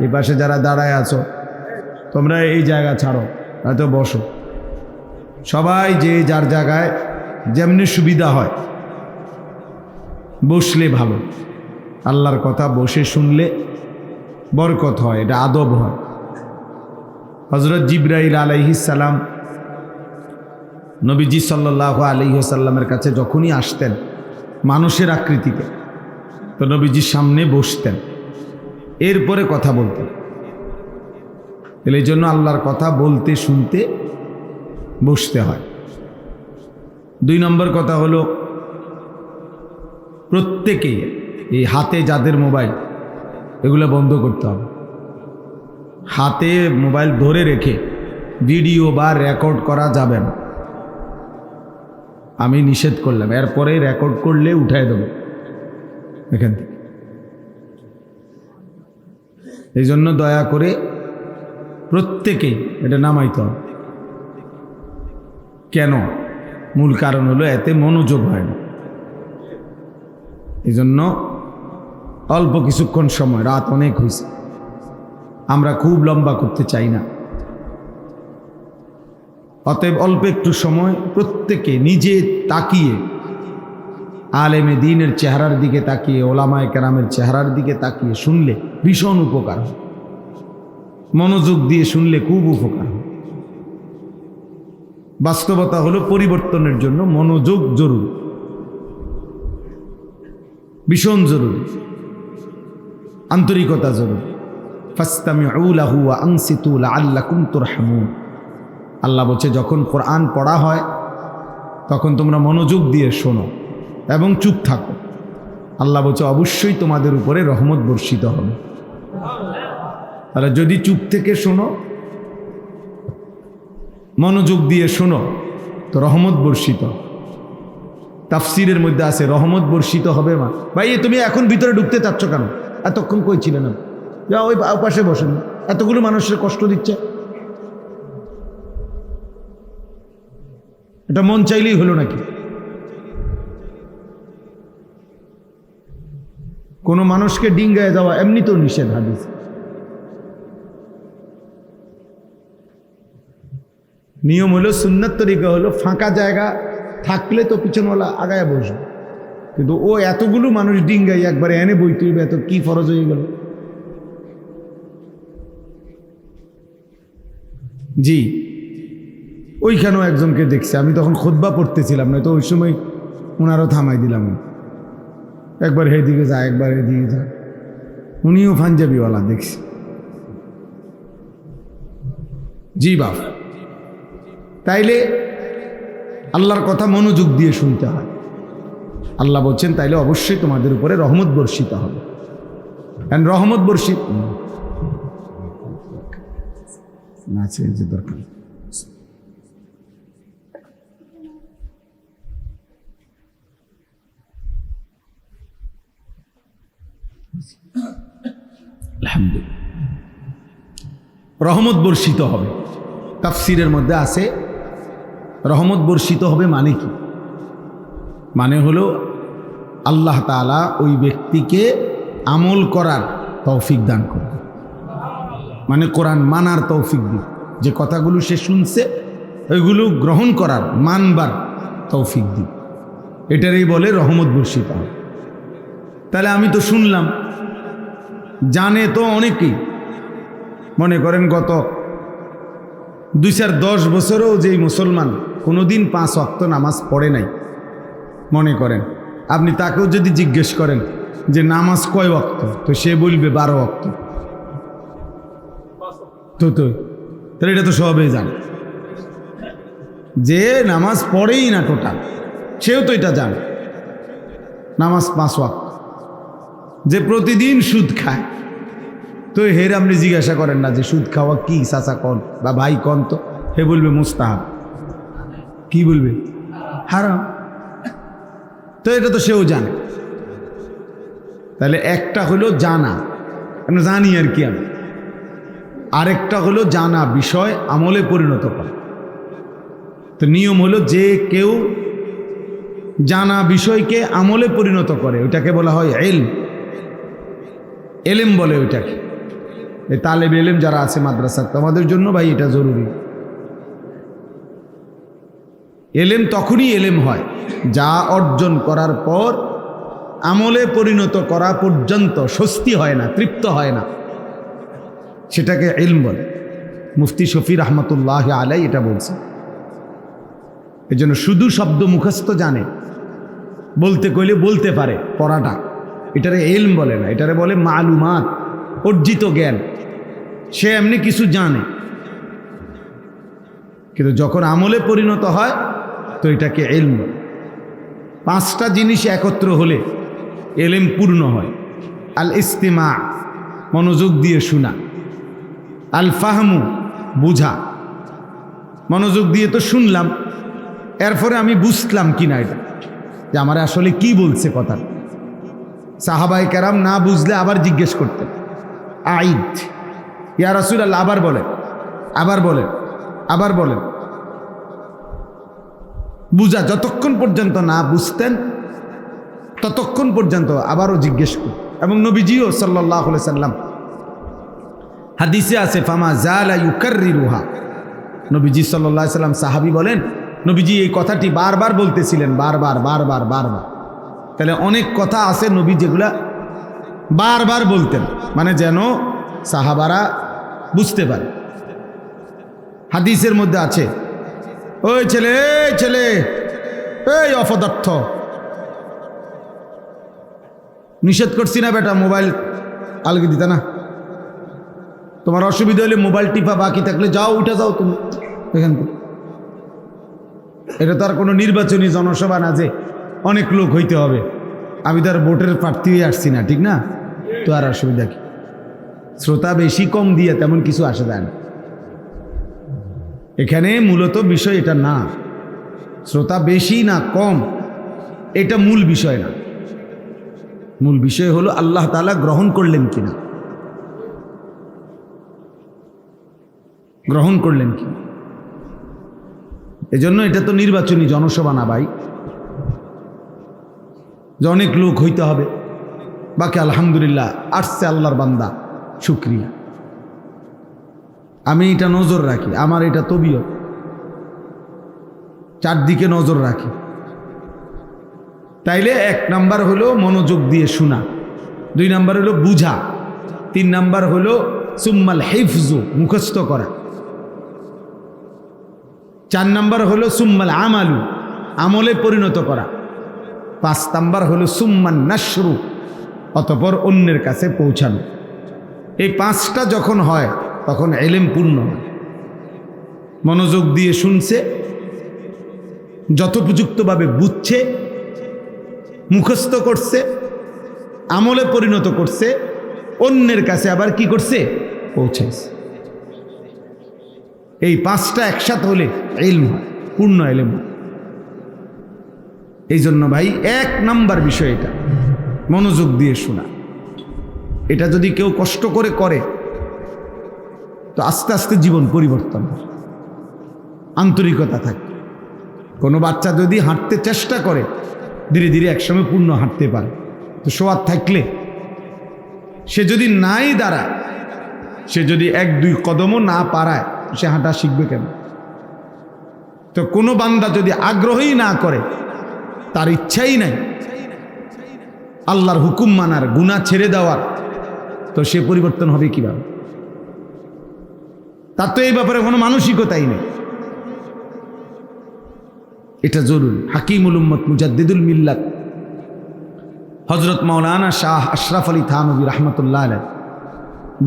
এই পাশে যারা দাঁড়ায় আছো তোমরা এই জায়গা ছাড়ো, হয়তো বসো, সবাই যে যার জায়গায় যেমনি সুবিধা হয় বসলে ভালো। আল্লাহর কথা বসে শুনলে বরকত হয়, এটা আদব হয়। হযরত জিবরাইল আলাইহিস সালাম নবীজি সাল্লাল্লাহু আলাইহি ওয়াসাল্লামের কাছে যখনই আসতেন মানুষের আকৃতিতে, তো নবীজির সামনে বসতেন, এরপরে কথা বলতেন। এই জন্য আল্লাহর কথা বলতে শুনতে বসতে হয়। 2 নম্বর কথা হলো প্রত্যেকেই এই হাতে যাদের মোবাইল এগুলো বন্ধ করতে হবে। হাতে মোবাইল ধরে রেখে ভিডিও বা রেকর্ড করা যাবে না, আমি নিষেধ করলাম। এরপরে রেকর্ড করলে উঠায় দেবো এখান থেকে। এই জন্য দয়া করে প্রত্যেকেই এটা নামাইতে হবে। কেন? মূল কারণ হলো এতে মনোযোগ হয় না। এই জন্য অল্প কিছুক্ষণ সময়, রাত অনেক হয়েছে, আমরা খুব লম্বা করতে চাই না। অতএব অল্প একটু সময় প্রত্যেকে নিজে তাকিয়ে, আলেমে দ্বীনের চেহারার দিকে তাকিয়ে, ওলামায়ে কেরামের চেহারার দিকে তাকিয়ে শুনলে ভীষণ উপকার হয়। মনোযোগ দিয়ে শুনলে খুব উপকার হয়। বাস্তবতা হলো পরিবর্তনের জন্য মনোযোগ জরুরি, ভীষণ জরুরি, আন্তরিকতা জরুরি। ফাসতামিউ লাহু ওয়া আনসিতু লাআল্লাকুম তুরহামুন। আল্লাহ বলছে যখন কোরআন পড়া হয় তখন তোমরা মনোযোগ দিয়ে শোনো এবং চুপ থাকো। আল্লাহ বলছে অবশ্যই তোমাদের উপরে রহমত বর্ষিত হবে। তাহলে যদি চুপ থেকে শোনো, মনোযোগ দিয়ে শোনো, তো রহমত বর্ষিত। তাফসিরের মধ্যে আছে রহমত বর্ষিত হবে। মা ভাই তুমি এখন ভিতরে ঢুকতে চাচ্ছ কেন? এতক্ষণ কই ছিলে না? যা ওই পাশে বসেন, এতগুলো মানুষের কষ্ট দিচ্ছে। এটা মন চাইলেই হলো নাকি? কোনো মানুষকে ডিঙ্গায় যাওয়া এমনি তো নিষেধ হাদিস। নিয়ম হলো, সুন্নাত তরিকা হলো, ফাঁকা জায়গা থাকলে তো পিছনওয়ালা আগায় বসবে, কিন্তু ও এতগুলো মানুষ ডিঙ্গাই একবারে এনে বই তুলবে, এত কি ফরজ হয়ে গেল? জি, ওইখানেও একজনকে দেখছি, আমি তখন খুতবা পড়তেছিলাম না তো, ওই সময় ওনারও থামাই দিলাম। একবার এদিকে যা, একবার এদিকে যা। উনিও পাঞ্জাবিওয়ালা দেখছি। জি বাপ, তাইলে আল্লাহর কথা মনোযোগ দিয়ে শুনতে হয়। আল্লাহ বলছেন তাইলে অবশ্যই তোমাদের উপরে রহমত বর্ষিত হবে। কারণ রহমত বর্ষিত আছে যে দরকার। আলহামদুলিল্লাহ, রহমত বর্ষিত হবে। তাফসিরের মধ্যে আছে রহমত বর্ষিত হবে মানে কি? মানে হলো আল্লাহ তাআলা ওই ব্যক্তিকে আমল করার তৌফিক দান করবে, মানে কোরআন মানার তৌফিক দিন। যে কথাগুলো সে শুনছে ওইগুলো গ্রহণ করার, মানবার তৌফিক দিন। এটারই বলে রহমত বর্ষিত হবে। তাহলে আমি তো শুনলাম, জানে তো অনেকেই, মনে করেন গত 2-10 বছরেও যেই মুসলমান কোনোদিন 5 ওয়াক্ত নামাজ পড়ে নাই, মনে করেন আপনি তাকেও যদি জিজ্ঞেস করেন যে নামাজ কয় ওয়াক্ত, তো সে বলবে 12 ওয়াক্ত। তো তাহলে এটা তো সবাই জানে যে নামাজ পড়েই না টোটাল, সেও তো এটা জানে নামাজ 5 ওয়াক্ত। যে প্রতিদিন সুদ খায়, তো হের আপনি জিজ্ঞাসা করেন না যে সুদ খাওয়া কি চাচা কন বা ভাই কন, তো হে বলবে মুস্তাহাব। কি বলবে? হারাম। তো এটা তো সেও জানে। তাহলে একটা হলো জানা, আমরা জানি আর কি, আমি আরেকটা হলো জানা বিষয় আমলে পরিণত করা। তো নিয়ম হলো যে কেউ জানা বিষয়কে আমলে পরিণত করে ওইটাকে বলা হয় ইলম। এলেম বলে ওইটাকে। এই তালেব এলেম যারা আছে মাদ্রাসা, তোমাদের জন্য ভাই এটা জরুরি। এলেম তখনই এলেম হয় যা অর্জন করার পর আমলে পরিণত করা পর্যন্ত স্বস্তি হয় না, তৃপ্ত হয় না, সেটাকে ইলম বলে। মুফতি শফি রহমতুল্লাহ আলাই এটা বলছে। এই জন্য শুধু শব্দ মুখস্থ জানে, বলতে কইলে বলতে পারে, পড়াটা, এটারে ইলম বলে না, এটারে বলে মালুমাত, অর্জিত জ্ঞান। সে এমনি কিছু জানে, কিন্তু যখন আমলে পরিণত হয় তো এটাকে ইলম বলে। 5টা জিনিস একত্র হলে ইলম পূর্ণ হয়। আল ইস্তিমা, মনোযোগ দিয়ে শোনা। আল ফাহমু, বুঝা। মনোযোগ দিয়ে তো শুনলাম, এরপরে আমি বুঝলাম কিনা এটা, যে আমার আসলে কি বলছে কথা। সাহাবায়ে কেরাম না বুঝলে আবার জিজ্ঞেস করতেন, আইদ, ইয়া রাসূলুল্লাহ আবার বলেন, আবার বলেন, আবার বলেন। বুঝা যতক্ষণ পর্যন্ত না বুঝতেন ততক্ষণ পর্যন্ত আবারও জিজ্ঞেস করি। এবং নবীজিও সাল্লাল্লাহু আলাইহি সাল্লাম হাদিসে আছে ফামা জালা ইউকাররিরুহা, নবীজি সাল্লাল্লাহু আলাইহি সাল্লাম সাহাবী বলেন নবীজি এই কথাটি বারবার বলতেছিলেন, বারবার বারবার বারবার। তাহলে অনেক কথা আছে নবী যেগুলা বারবার বলতেন, মানে যেন সাহাবারা বুঝতে পারে। হাদিসের মধ্যে আছে, ওই ছেলে এই ছেলে, এই অপদার্থ, নিষেধ করছি না বেটা মোবাইল আলগে দিতে না, তোমার অসুবিধা হলে মোবাইল টিপা বাকি থাকলে যাও, উঠে যাও তুমি এখান থেকে। এটা তো আর কোনো নির্বাচনী জনসভা না যে অনেক লোক হইতে হবে, আমি তো আর ভোটের প্রার্থী হয়ে আসছি না, ঠিক না? তো আর অসুবিধা কি? শ্রোতা বেশি কম দিয়ে তেমন কিছু আসে যায় না। এখানে মূলত বিষয় এটা না, শ্রোতা বেশি না কম এটা মূল বিষয় না। মূল বিষয় হলো আল্লাহ তাআলা গ্রহণ করলেন কিনা, গ্রহণ করলেন কি। এজন্য এটা তো নির্বাচনী জনসভা না ভাই, যে অনেক লোক হইতে হবে। বাকি আলহামদুলিল্লাহ আসছে আল্লাহর বান্দা, শুকরিয়া। আমি এটা নজর রাখি, আমার এটা তবিয়ত, চারদিকে নজর রাখি। তাইলে 1 নাম্বার হলো মনোযোগ দিয়ে শোনা, 2 নাম্বার হলো বুঝা, 3 নাম্বার হলো সুম্মাল হিফজু, মুখস্থ করা, 4 নাম্বার হলো সুম্মাল আমালু, আমলে পরিণত করা, 5 নাম্বার হলো সুম্মান নাশরু, অতঃপর অন্যের কাছে পৌঁছানো। এই 5টা যখন হয় তখন ইলম পূর্ণ হয়। মনোযোগ দিয়ে শুনছে, যথোপযুক্তভাবে বুঝছে, মুখস্থ করছে, আমলে পরিণত করছে, অন্যের কাছে আবার কি করছে, পৌঁছাইছে। এই 5টা একসাথে হলে ইলম হয়, পূর্ণ ইলম। এই জন্য ভাই 1 নাম্বার বিষয় এটা, মনোযোগ দিয়ে শোনা। এটা যদি কেউ কষ্ট করে করে তো আস্তে আস্তে জীবন পরিবর্তন হয়, আন্তরিকতা থাকে। কোনো বাচ্চা যদি হাঁটতে চেষ্টা করে ধীরে ধীরে একসময় পূর্ণ হাঁটতে পারে। তো সোয়াদ থাকলে সে যদি নাই দাঁড়ায়, সে যদি 1-2 কদমও না পারায়, সে হাঁটা শিখবে কেন? তো কোনো বান্দা যদি আগ্রহই না করে, তার ইচ্ছাই নাই আল্লাহর হুকুম মানার, গুনাহ ছেড়ে দেওয়ার, তো সে পরিবর্তন হবে কিভাবে? তার তো এই ব্যাপারে কোনো মানসিকতাই নেই। এটা জরুরি। হাকিমুল উম্মত মুজাদ্দিদুল মিল্লাত হযরত মাওলানা শাহ আশরাফ আলী থানভী রাহমাতুল্লাহ আলাইহি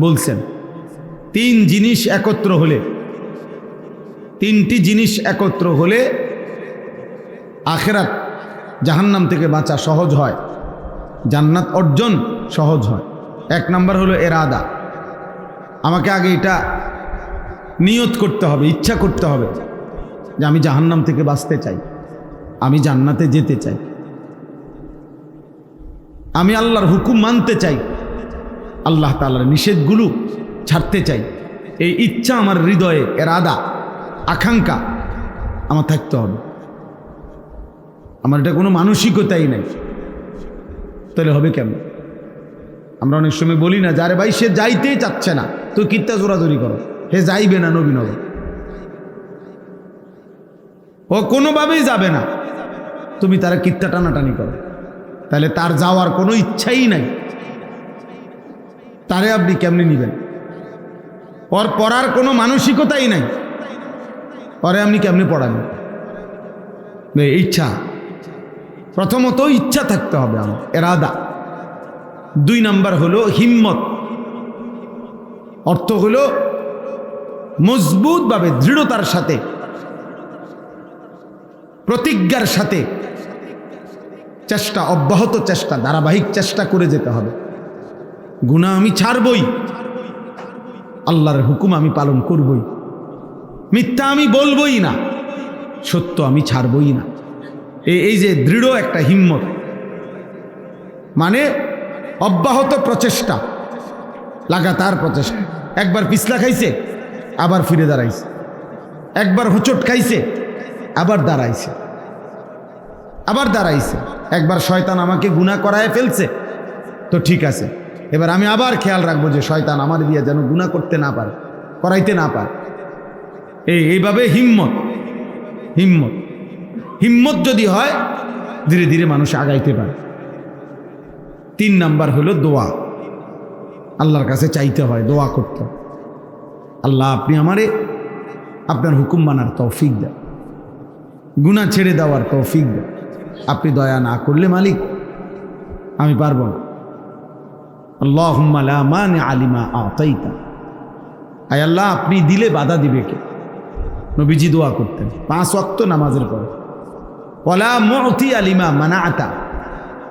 বলছেন, 3 জিনিস একত্র হলে, 3টি জিনিস একত্র হলে আখিরাত জাহান্নাম থেকে বাঁচা সহজ হয়, জান্নাত অর্জন সহজ হয়। 1 নাম্বার হলো এরাদা। আমাকে আগে এটা নিয়ত করতে হবে, ইচ্ছা করতে হবে যে আমি জাহান্নাম থেকে বাঁচতে চাই, আমি জান্নাতে যেতে চাই, আমি আল্লাহর হুকুম মানতে চাই, আল্লাহ তাআলার নিষেধগুলো ছাড়তে চাই। এই ইচ্ছা আমার হৃদয়ে, এরাদা, আকাঙ্ক্ষা আমার থাকতে হবে। আমার এটা কোনো মানসিকতাই নাই, তাহলে হবে কেন? আমরা অনেক সময় বলি না, যারে ভাই সে যাইতেই চাচ্ছে না, তো কিত্তা জোরাজোরি করো, হে যাইবে না নবীনগর, ও কোনোভাবেই যাবে না, তুমি তারা কিত্তা টানাটানি করো, তাহলে তার যাওয়ার কোনো ইচ্ছাই নাই, তারে আপনি কেমনি নিবেন? ওর পড়ার কোনো মানসিকতাই নাই, পরে আপনি কেমনি পড়াবেন? ইচ্ছা, প্রথমত ইচ্ছা থাকতে হবে আমার, এরাদা। 2 নাম্বার হলো হিম্মত, অর্থ হলো মজবুতভাবে, দৃঢ়তার সাথে, প্রতিজ্ঞার সাথে চেষ্টা, অব্যাহত চেষ্টা, ধারাবাহিক চেষ্টা করে যেতে হবে। গুনাহ আমি ছাড়বই, আল্লাহর হুকুম আমি পালন করবই, মিথ্যা আমি বলবই না, সত্য আমি ছাড়বই না। এই যে দৃঢ় একটা হিম্মত, মানে অব্যাহত প্রচেষ্টা, লাগাতার প্রচেষ্টা। একবার পিছলা খাইছে, আবার ফিরে দাঁড়াইছে, একবার হোঁচট খাইছে, আবার দাঁড়াইছে, আবার দাঁড়াইছে। একবার শয়তান আমাকে গুনাহ করায় ফেলছে, তো ঠিক আছে, এবার আমি আবার খেয়াল রাখবো যে শয়তান আমার দিয়ে যেন গুনাহ করতে না পারে, করাইতে না পারে। এইভাবে হিম্মত হিম্মত হিম্মত যদি হয়, ধীরে ধীরে মানুষ আগাইতে পারে। 3 নাম্বার হলো দোয়া। আল্লাহর কাছে চাইতে হয়, দোয়া করতে হয়, আল্লাহ আপনি আমারে আপনার হুকুম মানার তৌফিক দেন, গুনাহ ছেড়ে দেওয়ার তৌফিক দেন। আপনি দয়া না করলে মালিক আমি পারবো না। আল্লাহুম্মা লা মানিআ লিমা আতাইতা, আয় আল্লাহ আপনি দিলে বাধা দিবে কে? নবীজি দোয়া করতেন 5 ওয়াক্ত নামাজের পর, ওয়ালা মু'তিয়া লিমা মানাআতা,